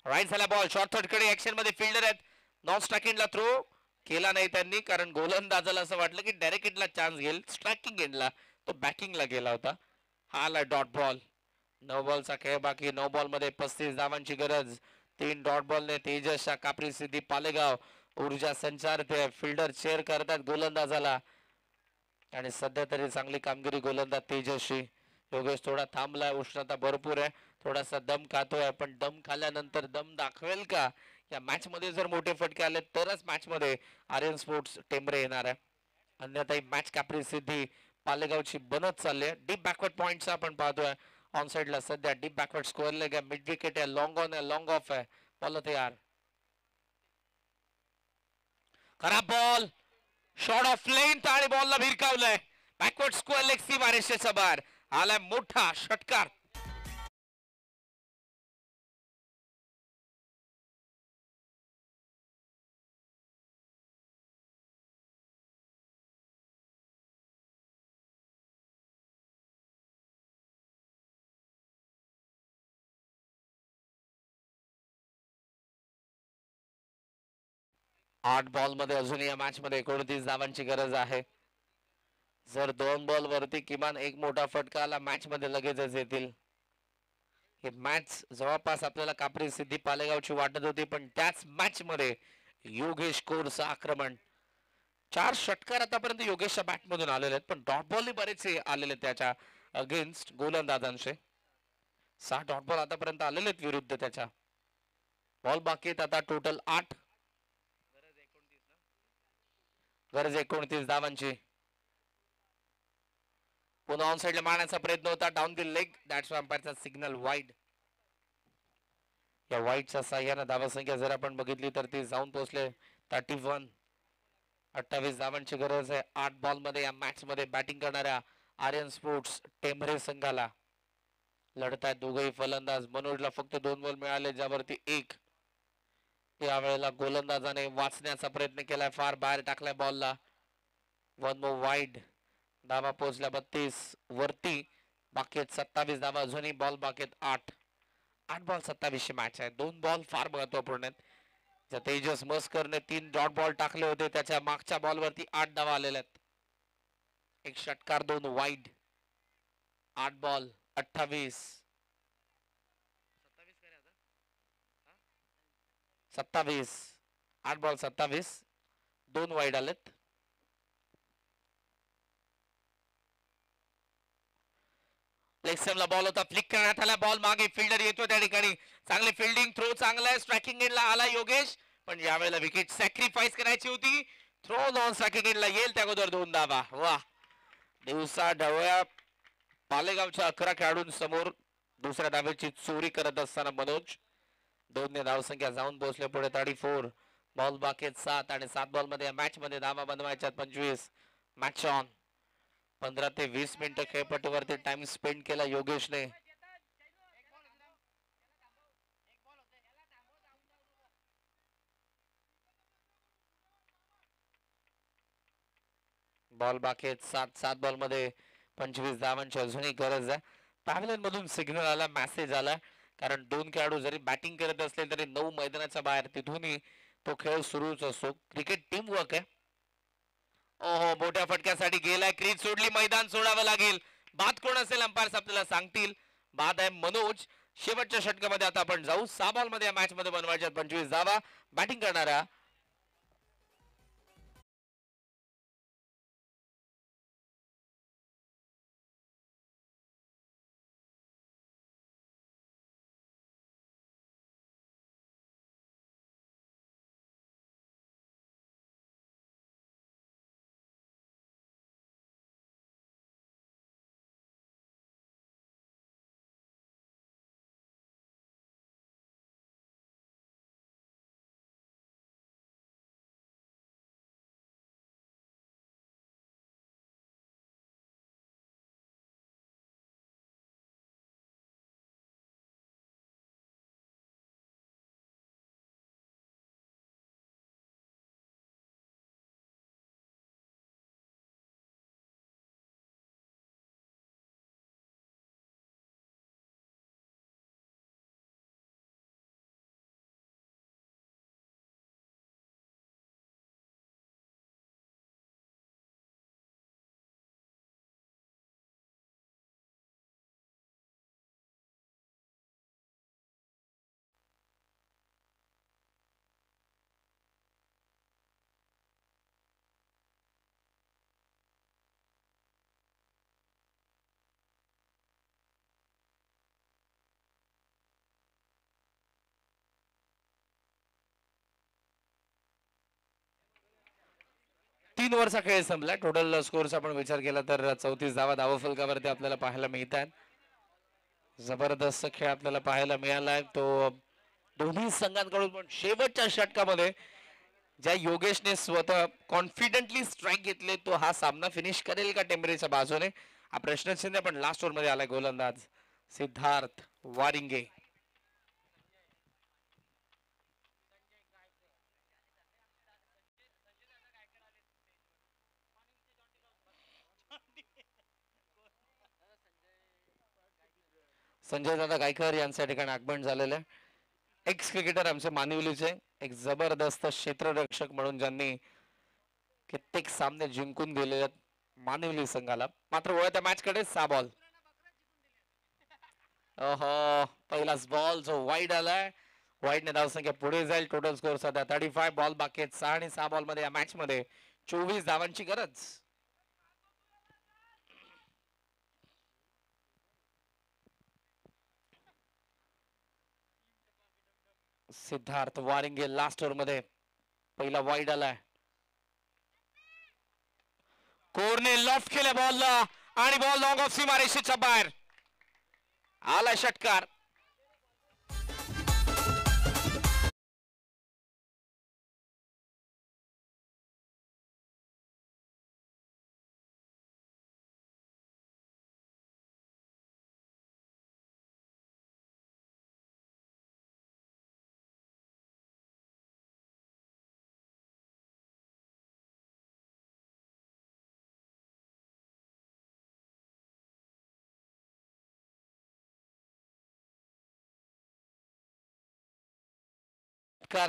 राईट झाला बॉल. शॉर्ट थर्ड कडे ऍक्शन मध्ये फिल्डर आहेत. नॉन स्ट्रायकिंगला थ्रो केला नाही त्यांनी, कारण गोलंदाजाला असं वाटलं की डायरेक्ट एंडला चान्स घेईल. स्ट्रायकिंग एंडला तो बॅकिंगला गेला होता. हा आला डॉट बॉल. 9 बॉलचा खेळ बाकी. 9 बॉल मध्ये 35 धावांची गरज. 3 डॉट बॉलने तेजसच्या कापरी सिद्धी पालेगाव ऊर्जा संचार ते फिल्डर चेअर करतात गोलंदाजाला. आणि सध्या तरी चांगली कामगिरी गोलंदाज तेजस्वी. योगेश थोडा थांबलाय, उष्णता भरपूर आहे, थोडासा दम खातोय, पण दम खाल्यानंतर दम दाखवेल का? या मॅच मध्ये जर मोठे फटके आले तरच मॅच मध्ये आर्यन स्पोर्ट्स टेंबरे येणार आहे. अन्यथा मॅच कापरी सिद्धी पालेगावची बनत चालली आहे. डीप बॅकवर्ड पॉइंटचा आपण पाहतोय. ऑन साइडला सध्या डीप बॅकवर्ड स्कोअर लेग आहे, मिड विकेट आहे, लॉंग ऑन आहे, लॉंग ऑफ आहे. बॉल तयार. खराब बॉल. शॉट ऑफ लेंथ आणि बॉलला भिरकावलंय. बॅकवर्ड स्क्वेअर लेग सीम आरेशेचा बार. आलाय मोठा षटकार. आठ बॉल मध्ये अजून या मॅच मध्ये 29 धावांची गरज आहे. जर 2 बॉल वरती किमान एक मोठा फटका आला मॅच मध्ये लगेचच येतील. हे मॅच जवळपास आपल्याला कापरी सिद्धी पालेगावची वाटत होती, पण त्याच मॅच मध्ये योगेश कोरचं आक्रमण. 4 षटकार आतापर्यंत योगेशच्या बॅट मधून आलेले आहेत, पण डॉट बॉल बरेचसे आलेले त्याच्या अगेन्स्ट गोलंदाजांचे. 6 डॉट बॉल आतापर्यंत आलेले आहेत विरुद्ध त्याच्या. बॉल बाकी आहेत आता टोटल 8. गरज 29 धावांची. पुन्हा ऑन साइडला मारण्याचा प्रयत्न होता. Down the leg. दॅट्स अंपायरचा सिग्नल वाईड. या वाईडच्या साह्याने धावसंख्या जर आपण बघितली तर ती जाऊन पोहोचले 31. 28 धावांची गरज आहे 8 बॉल मध्ये या मॅच मध्ये बॅटिंग करणाऱ्या आर्यन स्पोर्ट्स टेंभरे संघाला. लढतायत दोघेही फलंदाज. मनोजला फक्त 2 बॉल मिळाले, ज्यावरती 1. यावेळेला गोलंदाजाने वाचण्याचा प्रयत्न केलाय, फार बाहेर टाकलाय बॉलला. 1 मोर वाईड. धावा पोहोचल्या 32 वरती. बाकी 27 धावा अजूनही. बॉल बाकी 8. 8 बॉल 27 ची मॅच आहे. 2 बॉल फार महत्वपूर्ण आहेत. ज्या तेजस मस्करने 3 डॉट बॉल टाकले होते त्याच्या मागच्या बॉल वरती 8 धावा आलेल्या आहेत. एक षटकार 2 वाईड. 8 बॉल 28. 27. 8 बॉल 27. 2 वाईड आलेत. लेग बॉल होता, फ्लिक करण्यात आला. बॉल मागे फिल्डर येतो त्या ठिकाणी. चांगली फिल्डिंग, थ्रो चांगला आहे. स्ट्रायकिंग एंडला आला योगेश, पण यावेळेला विकेट सॅक्रिफाईस करायची होती. थ्रो नॉन स्ट्रायकिंग एंडला येईल त्या अगोदर 2 धावा. वा, दिवसा ढवळ्या पालेगावच्या 11 खेळाडूंसमोर दुसऱ्या धावेची चोरी करत असताना मनोज. 2 ने धावसंख्या जाऊन पोहोचले पुढे 34. बॉल बाकी 7 आणि 7 बॉल मध्ये मॅच मध्ये धावा बनवायच्या 25. Match on. 15 ते 20 मिनिटं खेळपट्टीवरती टाइम स्पेंड केला योगेशने. बॉल बाकी 7 बॉल मध्ये 25 धावांची अजूनही गरज आहे. पॅव्हलियन मधून सिग्नल आला, मेसेज आला, कारण 2 खेळाडू जरी बॅटिंग करत असले तरी 9 मैदानाच्या बाहेर तिथूनही तो खेळ सुरूच असतो. क्रिकेट टीम वर्क आहे. ओहो, मोठ्या फटक्यासाठी गेलाय. क्रीज सोडली, मैदान सोडावं लागेल. बाद कोण असेल अंपायर्स आपल्याला सांगतील. बाद आहे मनोज. शेवटच्या षटकामध्ये आता आपण जाऊ. 6 बॉल मध्ये या मॅच मध्ये बनवायच्या 25 धावा. बॅटिंग करणाऱ्या 3 ओव्हरचा खेळ संपला. टोटल स्कोरचा आपण विचार केला तर 34 धावा धावफलकावरती आपल्याला पाहायला मिळतात. जबरदस्त खेळ आपल्याला पाहायला मिळालाय तो दोन्ही संघांकडून. पण शेवटच्या षटकामध्ये ज्या योगेशने स्वतः कॉन्फिडेंटली स्ट्राईक घेतले तो हा सामना फिनिश करेल का टेंबरेच्या बाजूने हा प्रश्नचिन्ह. पण लास्ट ओव्हर मध्ये आलाय गोलंदाज सिद्धार्थ वारिंगे. संजय दादा गायकर यांच्या ठिकाणी आगमन झालेलं आहे. एक्स क्रिकेटर आमचे मानिवलीचे एक जबरदस्त क्षेत्ररक्षक म्हणून ज्यांनी कित्येक सामने जिंकून दिलेले आहेत मानिवली संघाला. मात्र वळत्या मॅच कडे 6 बॉल. पहिलाच बॉल जो वाईड आलाय. वाईडने धावसंख्या पुढे जाईल. टोटल स्कोर सध्या 35. बॉल बाकी आहेत 6 आणि 6 बॉल मध्ये या मॅच मध्ये 24 धावांची गरज. सिद्धार्थ वारिंगे लास्ट ओव्हर मध्ये पहिला वाईड आलाय. कोरने लॉफ्ट केल्या बॉलला आणि बॉल लॉंग ऑफ सीमारेषेच्या बाहेर आलाय षटकार.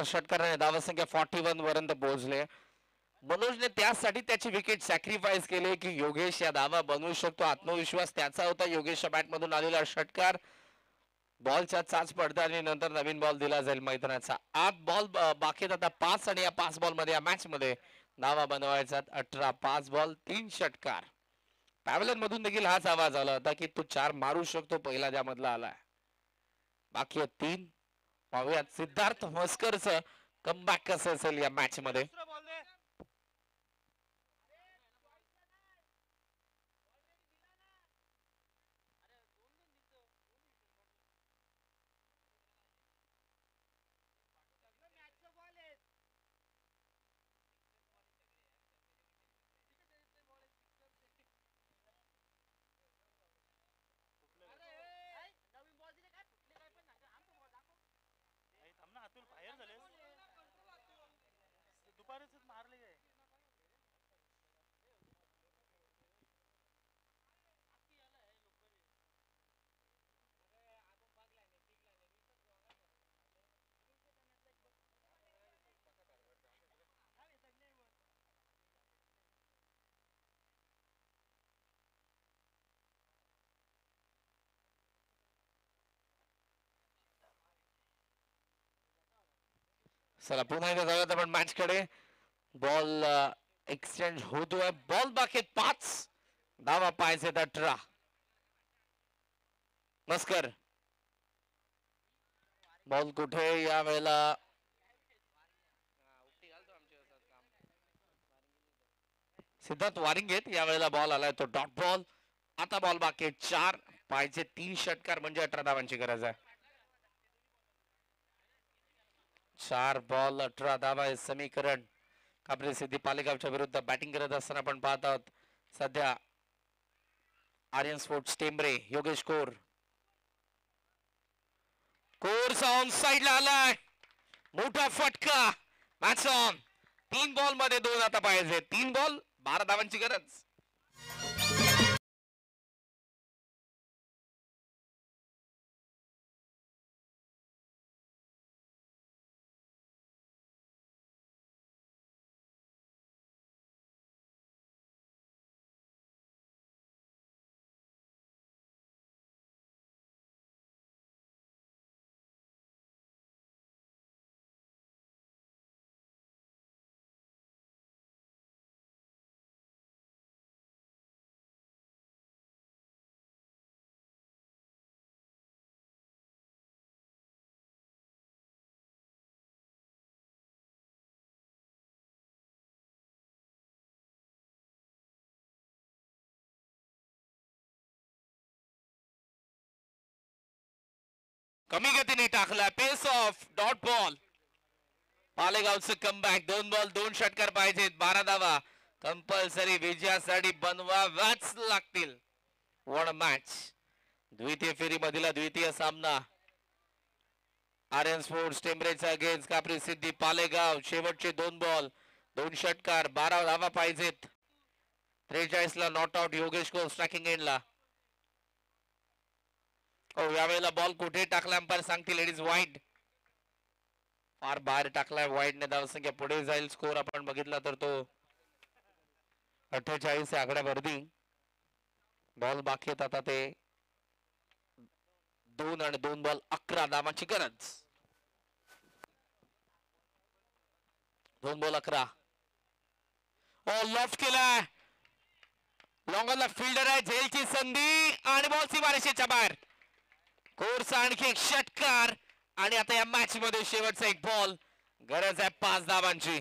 षटकाराने धावसंख्या 41 पर्यंत पोहोचले. मनोजने त्यासाठी त्याची विकेट सॅक्रिफाईस केले की योगेश या धावा बनवू शकतो. आत्मविश्वास त्याचा होता. योगेशच्या बॅट मधून आलेला षटकार बॉलच्या चाच पडता आणि नंतर नवीन बॉल दिला जाईल मैदानाचा आत. बॉल बाकी आता 5 आणि या 5 बॉल मध्ये या मॅच मध्ये धावा बनवायचा 18. 5 बॉल 3 षटकार. पॅव्हलियन मधून देखील हाच आवाज आला होता की तू 4 मारू शकतो. पहिला ज्यामधला आलाय. बाकी 3 पाहूयात सिद्धार्थ मस्करचं कमबॅक कसं असेल या मॅच मध्ये. चला पुन्हा एकदा जाऊयात आपण मॅच कडे. बॉल एक्सचेंज होतोय. बॉल बाकी 5 धावा पाहिजे 18. मस्कर बॉल कुठे या वेळेला सिद्धार्थ वारिंगे. या वेळेला बॉल आलाय तो डॉट बॉल. आता बॉल बाकी 4 पाहिजे 3 षटकार म्हणजे 18 धावांची गरज आहे. 4 बॉल 18 धावा हे समीकरण कापरी सिद्धी पालेगावच्या विरुद्ध बॅटिंग करत असताना आपण पाहत आहोत. सध्या आर्यन स्पोर्ट्स टेंबरे योगेश कोर. कोरचा ऑन साइडला आलाय. मोठा फटका. Match on. 3 बॉल मध्ये 2 आता पाहिजे. 3 बॉल 12 धावांची गरज. कमी गतीने टाकला, पेस ऑफ, डॉट बॉल. पालेगावचं कमबॅक. 2 बॉल 2 षटकार पाहिजेत. 12 धावा कंपल्सरी विजयासाठी बनवाव्याच लागतील. One match. द्वितीय फेरीमधील द्वितीय सामना आर्यन स्पोर्ट्स टेंबरेचा अगेन्स्ट कापरी सिद्धी पालेगाव. शेवटचे 2 बॉल 2 षटकार, 12 धावा पाहिजेत. 43 ला नॉट आउट योगेश को स्ट्रायकिंग एंडला. यावेळेला बॉल कुठे टाकला अंपायर सांगतील. It is wide. फार बाहेर टाकलाय. वाईडने धावसंख्या पुढे जाईल. स्कोर आपण बघितला तर तो 48 आकड्यावरती. बॉल बाकी आहेत आता ते 2 आणि 2 बॉल 11 धावांची गरज. 2 बॉल 11. लॉफ्ट केलाय. लॉंगरला फिल्डर आहे. झेलची संधी आणि बॉल सीमारेषेच्या बाहेर. कोर्स आणखी एक षटकार आणि आता या मॅच मध्ये शेवटचा एक बॉल. गरज आहे 5 धावांची.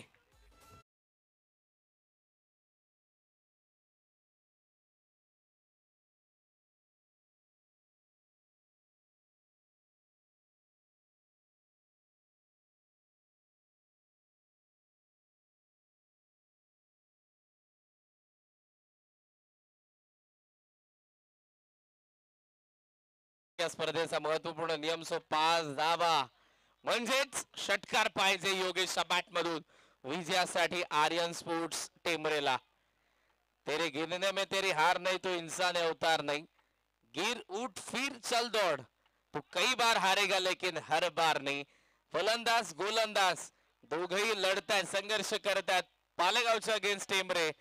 या स्पर्धेचा महत्वपूर्ण नियम 5 धावा म्हणजेच षटकार पाहिजे योगेशच्या बॅट मधून विजयासाठी आर्यन स्पोर्ट्स टेंबरेला. तेरे गिरने में तेरी हार नहीं तो इंसान अवतार नहीं. गिर उठ फिर चल दौड़. तू कई बार हारेगा लेकिन हर बार नहीं. फलंदाज गोलंदाज दोघही लढतायत, संघर्ष करतात. पालेगावच्या अगेन्स्ट टेंबरे.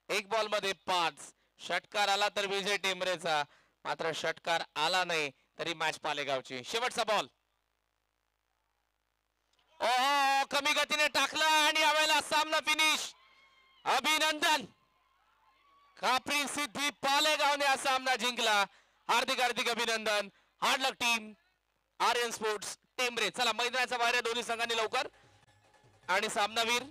1 बॉल मध्ये 5. षटकार आला तर विजय टेंबरेचा, मात्र षटकार आला नाही तरी मॅच पालेगावची. शेवटचा बॉल. कमी गतीने टाकला आणि यावेळेला सामना फिनिश. अभिनंदन. कापरी सिद्धी पालेगावने हा सामना जिंकला. हार्दिक हार्दिक अभिनंदन. हार्ड लक टीम आर्यन स्पोर्ट्स टेंबरे. चला मैदानाच्या बाहेर दोन्ही संघांनी लवकर. आणि सामनावीर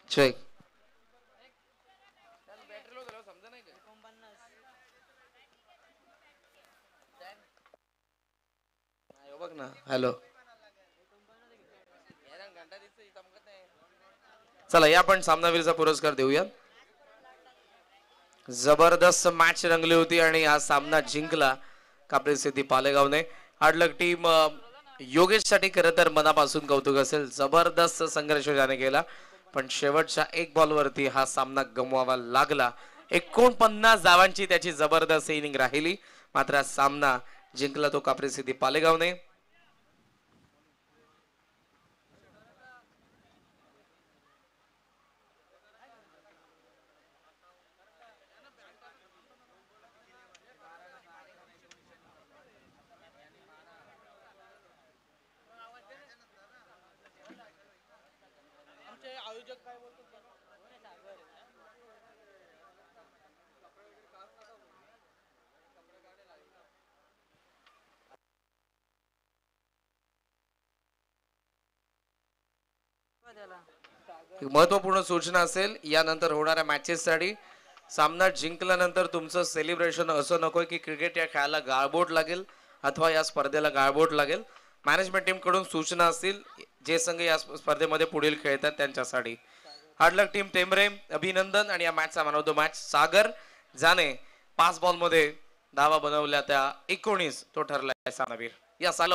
चेक. बघ ना. हॅलो. चला या आपण सामनावीरचा पुरस्कार देऊया. जबरदस्त मॅच रंगली होती आणि हा सामना जिंकला कापरी सिद्धी पालेगावने. हार्डलक टीम योगेश साठी खरं तर मनापासून कौतुक असेल. जबरदस्त संघर्ष त्याने केला पण शेवटच्या 1 बॉल वरती हा सामना गमवावा लागला. 49 धावांची त्याची जबरदस्त इनिंग राहिली, मात्र सामना जिंकला तो कापरी सिद्धी पालेगावने. महत्वपूर्ण सूचना असेल यानंतर होणाऱ्या मॅचेस साठी. सामना जिंकल्यानंतर तुमचं सेलिब्रेशन असं नकोय की क्रिकेट या खेळाला गाळबोट लागेल अथवा या स्पर्धेला गाळबोट लागेल. मॅनेजमेंट टीम कडून सूचना असतील जे संघ या स्पर्धेमध्ये पुढील खेळतात त्यांच्यासाठी. हार्डलक टीम टेंबरे अभिनंदन. आणि या मॅचचा मॅन ऑफ द मॅच सागर जाने. 5 बॉल मध्ये धावा बनवल्या त्या 19 तो ठरलाय सामनावीर. या साला